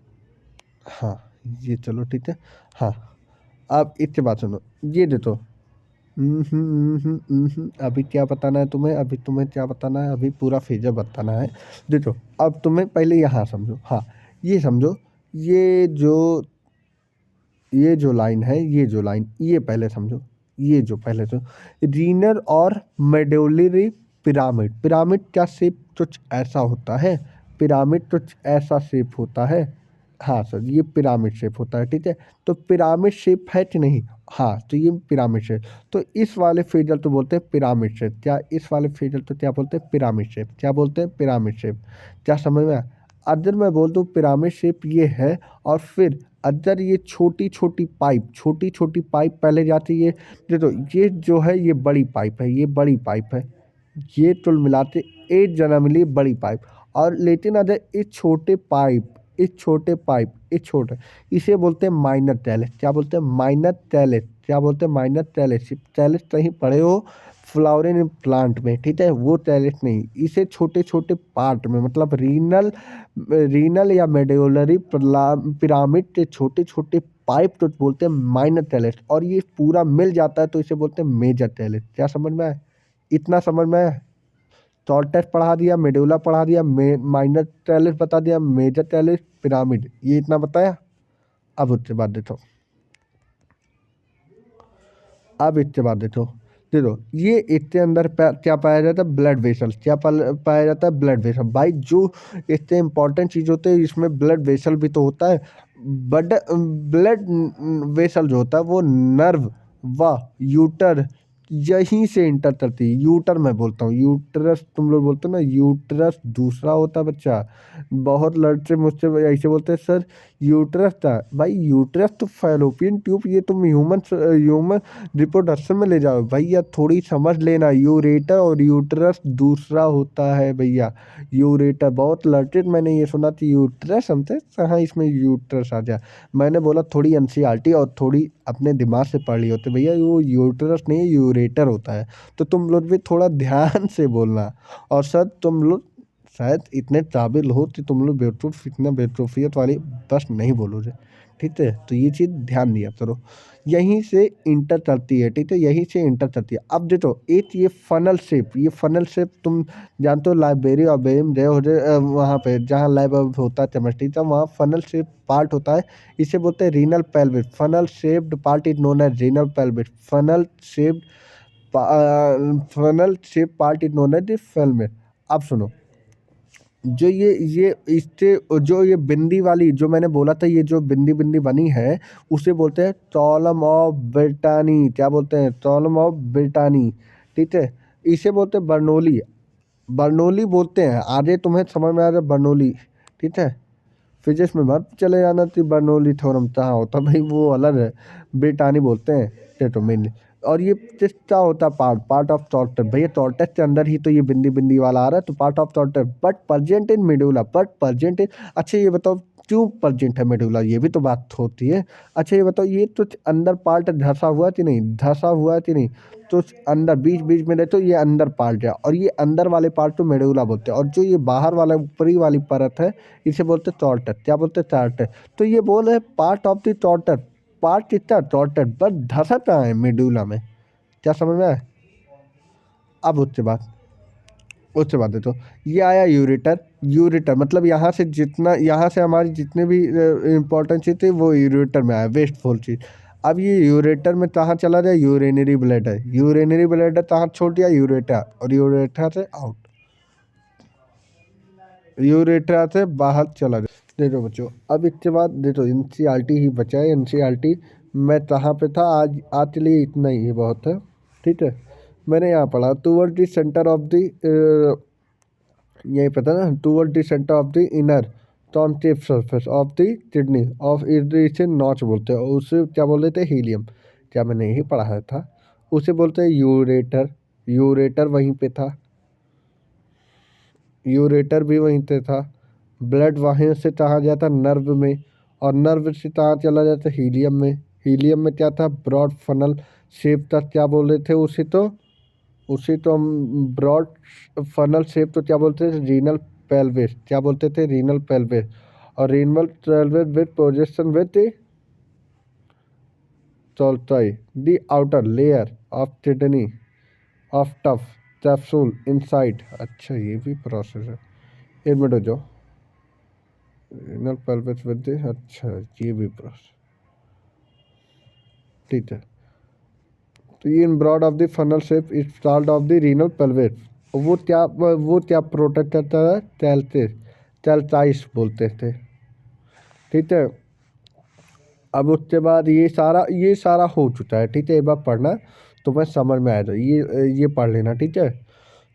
हाँ ये चलो ठीक है। हाँ अब इसके बात सुनो, ये देखो। अभी क्या बताना है तुम्हें, अभी तुम्हें क्या बताना है, अभी पूरा फिगर बताना है। देखो अब तुम्हें पहले यहाँ समझो, हाँ ये समझो, ये जो ये जो लाइन है, ये पहले समझो, ये जो पहले तो रीनर और मेडुलरी पिरामिड, पिरामिड का शेप कुछ ऐसा होता है, पिरामिड कुछ ऐसा शेप होता है। हाँ सर ये पिरामिड शेप होता है, ठीक है। तो पिरामिड शेप है कि नहीं, हाँ तो ये पिरामिड शेप। तो इस वाले फिगर तो बोलते हैं पिरामिड शेप, क्या इस वाले फिगर तो क्या बोलते हैं, पिरामिड शेप, क्या बोलते हैं, पिरामिड शेप। क्या समझ में आया? अगर मैं बोल दूँ पिरामिड शेप ये है, और फिर अगर ये छोटी छोटी पाइप पहले जाती है, देखो ये जो है ये बड़ी पाइप है, ये बड़ी पाइप है, ये कुल मिलाते एक जना मिली बड़ी पाइप। और लेकिन अगर इस छोटे, इसे बोलते हैं माइनर टैलेट, क्या बोलते हैं, माइनर टैलेट, क्या बोलते हैं, माइनर टैलेट। टैलेट कहीं पढ़े हो फ्लावरिंग प्लांट में, ठीक है, वो टैलेट नहीं, इसे छोटे छोटे पार्ट में मतलब रीनल या मेडुलरी पिरामिड के छोटे छोटे पाइप को बोलते हैं माइनर टैलेट, और ये पूरा मिल जाता है तो इसे बोलते हैं मेजर टैलेट। क्या समझ में आया? इतना समझ में आया? टॉर्टस पढ़ा दिया, मेडुला पढ़ा दिया, माइनर टैलेट बता दिया, मेजर टैलेट, पिरामिड, ये इतना बताया। अब उसके बाद देखो अब इसके बाद देखो ये इसके अंदर क्या पाया जाता है, ब्लड वेसल। क्या पाया जाता है, ब्लड वेसल। भाई जो इससे इंपॉर्टेंट चीज होती है इसमें ब्लड वेसल भी तो होता है। बट ब्लड वेसल जो होता है वो नर्व व यूटर यहीं से इंटर करती है। यूटर मैं बोलता हूँ, यूटरस तुम लोग बोलते हो ना, यूटरस दूसरा होता है बच्चा। बहुत लड़के मुझसे ऐसे बोलते हैं सर यूटरस था। भाई यूटरस तो फैलोपियन ट्यूब, ये तुम ह्यूमन रिप्रोडक्शन में ले जाओ भैया, थोड़ी समझ लेना। यूरेटर और यूटरस दूसरा होता है भैया। यूरेटर बहुत लड़के मैंने ये सुना था यूटरस, हमसे कहाँ इसमें यूटरस आ जाए। मैंने बोला थोड़ी एनसीईआरटी और थोड़ी अपने दिमाग से पढ़ ली होती भैया, वो यूटरस नहीं यूरेटर होता है। तो तुम लोग भी थोड़ा ध्यान से बोलना। और सर तुम लोग शायद इतने काबिल हो कि तुम लोग बेवकूफ़, इतना बेवकूफ़ियत वाली बस नहीं बोलोगे, ठीक है। तो ये चीज़ ध्यान दिया करो। यहीं से इंटर करती है, ठीक है, यहीं से इंटर करती है। अब देखो एक ये फनल शेप, ये फनल शेप तुम जानते हो, लाइब्रेरी और बेम गए हो वहाँ पे जहाँ लैब होता है केमिस्ट्री का, वहाँ फनल शेप पार्ट होता है। इसे बोलते हैं renal pelvis. Funnel shaped part is known as renal pelvis. Funnel shape part is known as pelvis. अब सुनो, जो ये इससे जो ये बिंदी वाली जो मैंने बोला था, ये जो बिंदी बिंदी बनी है उसे बोलते हैं कॉलम ऑफ ब्रिटानी। क्या बोलते हैं, कॉलम ऑफ ब्रिटानी, ठीक है। इसे बोलते हैं बर्नौली। बर्नौली बोलते हैं, आगे तुम्हें समझ में आ जाए बर्नौली, ठीक है। फिजिक्स में मत चले जाना कि बर्नौली थ्योरम कहाँ होता, भाई वो अलग है। ब्रिटानी बोलते हैं, टेटो मेनली। और ये क्या होता है, पार्ट ऑफ टॉर्टर। भैया टॉर्टर के अंदर ही तो ये बिंदी बिंदी वाला आ रहा है, तो पार्ट ऑफ टॉर्टर but present in medulla, but present in. अच्छा ये बताओ क्यों प्रेजेंट है मेडुला, ये भी तो बात होती है। अच्छा ये बताओ ये तो अंदर पार्ट धंसा हुआ कि नहीं, धंसा हुआ कि नहीं, तो अंदर बीच बीच में रहते, तो ये अंदर पार्ट है। और ये अंदर वाले पार्ट को मेडुला बोलते हैं। और जो ये बाहर वाला ऊपरी वाली परत है इसे बोलते हैं टॉर्टर। क्या बोलते हैं, टॉर्टर। तो ये बोल है part of the torture, part कितना टॉर्टर, बट धंसा कहाँ है मेडुला में। क्या समझ में आया। अब उससे बात है तो ये आया यूरेटर। यूरेटर मतलब यहाँ से जितना, यहाँ से हमारी जितने भी इंपॉर्टेंट चीज़ थी वो यूरेटर में आया, वेस्टफुल चीज़। अब ये यूरेटर में कहाँ चला जाए, यूरिनरी ब्लैडर। यूरिनरी ब्लैडर कहाँ छोड़ दिया, यूरेटर। और यूरेटर से आउट, यूरेटर से बाहर चला जाए। देखो बच्चों, अब इसके बाद देखो एनसीईआरटी ही बचा है। एनसीईआरटी मैं कहाँ पे था, आज के लिए इतना ही बहुत है, ठीक है। मैंने यहाँ पढ़ा toward the centre of the, यही पता ना, toward the centre of the inner concave surface of the kidney of, इसे नॉच बोलते हैं। और उसे क्या बोल देते हैं, हीलियम। क्या मैंने यही पढ़ाया था। उसे बोलते हैं यूरेटर। यूरेटर वहीं पे था, यूरेटर भी वहीं पे था। ब्लड वहीं से कहाँ गया था, नर्व में। और नर्व से कहाँ चला जाता, हीलियम में। हीलियम में क्या था, ब्रॉड फनल शेप था। क्या बोल रहे थे उसी तो हम ब्रॉड फनल शेप तो क्या बोलते थे, रीनल पेल्विस। क्या बोलते थे, रीनल पेल्विस। और renal pelvis with projection with चौथाई the outer layer of kidney of tough capsule inside. अच्छा ये भी प्रोसेस है, एक मिनट हो जाओ। रीनल पेल्विस विद, अच्छा ये भी प्रोसेस, ठीक है। तो ये in broad of the funnel shape is start of the renal pelvis. वो क्या प्रोटेक्ट करता है, कैल्साइस बोलते थे, ठीक है। अब उसके बाद ये सारा हो चुका है, ठीक है। एक बार पढ़ना तुम्हें समझ में आएगा, ये पढ़ लेना, ठीक है।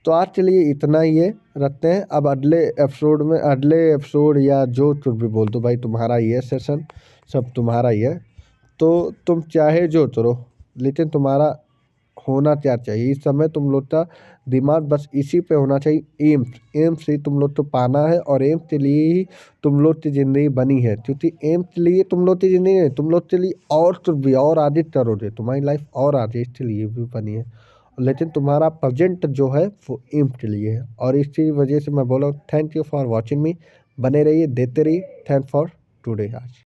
तो आज के लिए इतना ही है, रखते हैं। अब अगले एपिसोड या जो कुछ भी बोल दो भाई, तुम्हारा ही है सेशन, सब तुम्हारा ही है। तो तुम चाहे जो करो, लेकिन तुम्हारा होना क्या चाहिए इस समय, तुम लोग का दिमाग बस इसी पे होना चाहिए। एम्स, एम्स ही तुम लोग को पाना है। और एम्स के लिए ही तुम लोग की ज़िंदगी बनी है, क्योंकि एम्स के लिए तुम लोग की ज़िंदगी है, तुम लोग के लिए और कुछ भी और आगे करोगे, तुम्हारी लाइफ और आगे इसके लिए भी बनी है। लेकिन तुम्हारा प्रेजेंट जो है वो एम्स के लिए है। और इसी वजह से मैं बोला थैंक यू फॉर वॉचिंग मी। बने रहिए, देते रहिए। थैंक फॉर टुडे आज।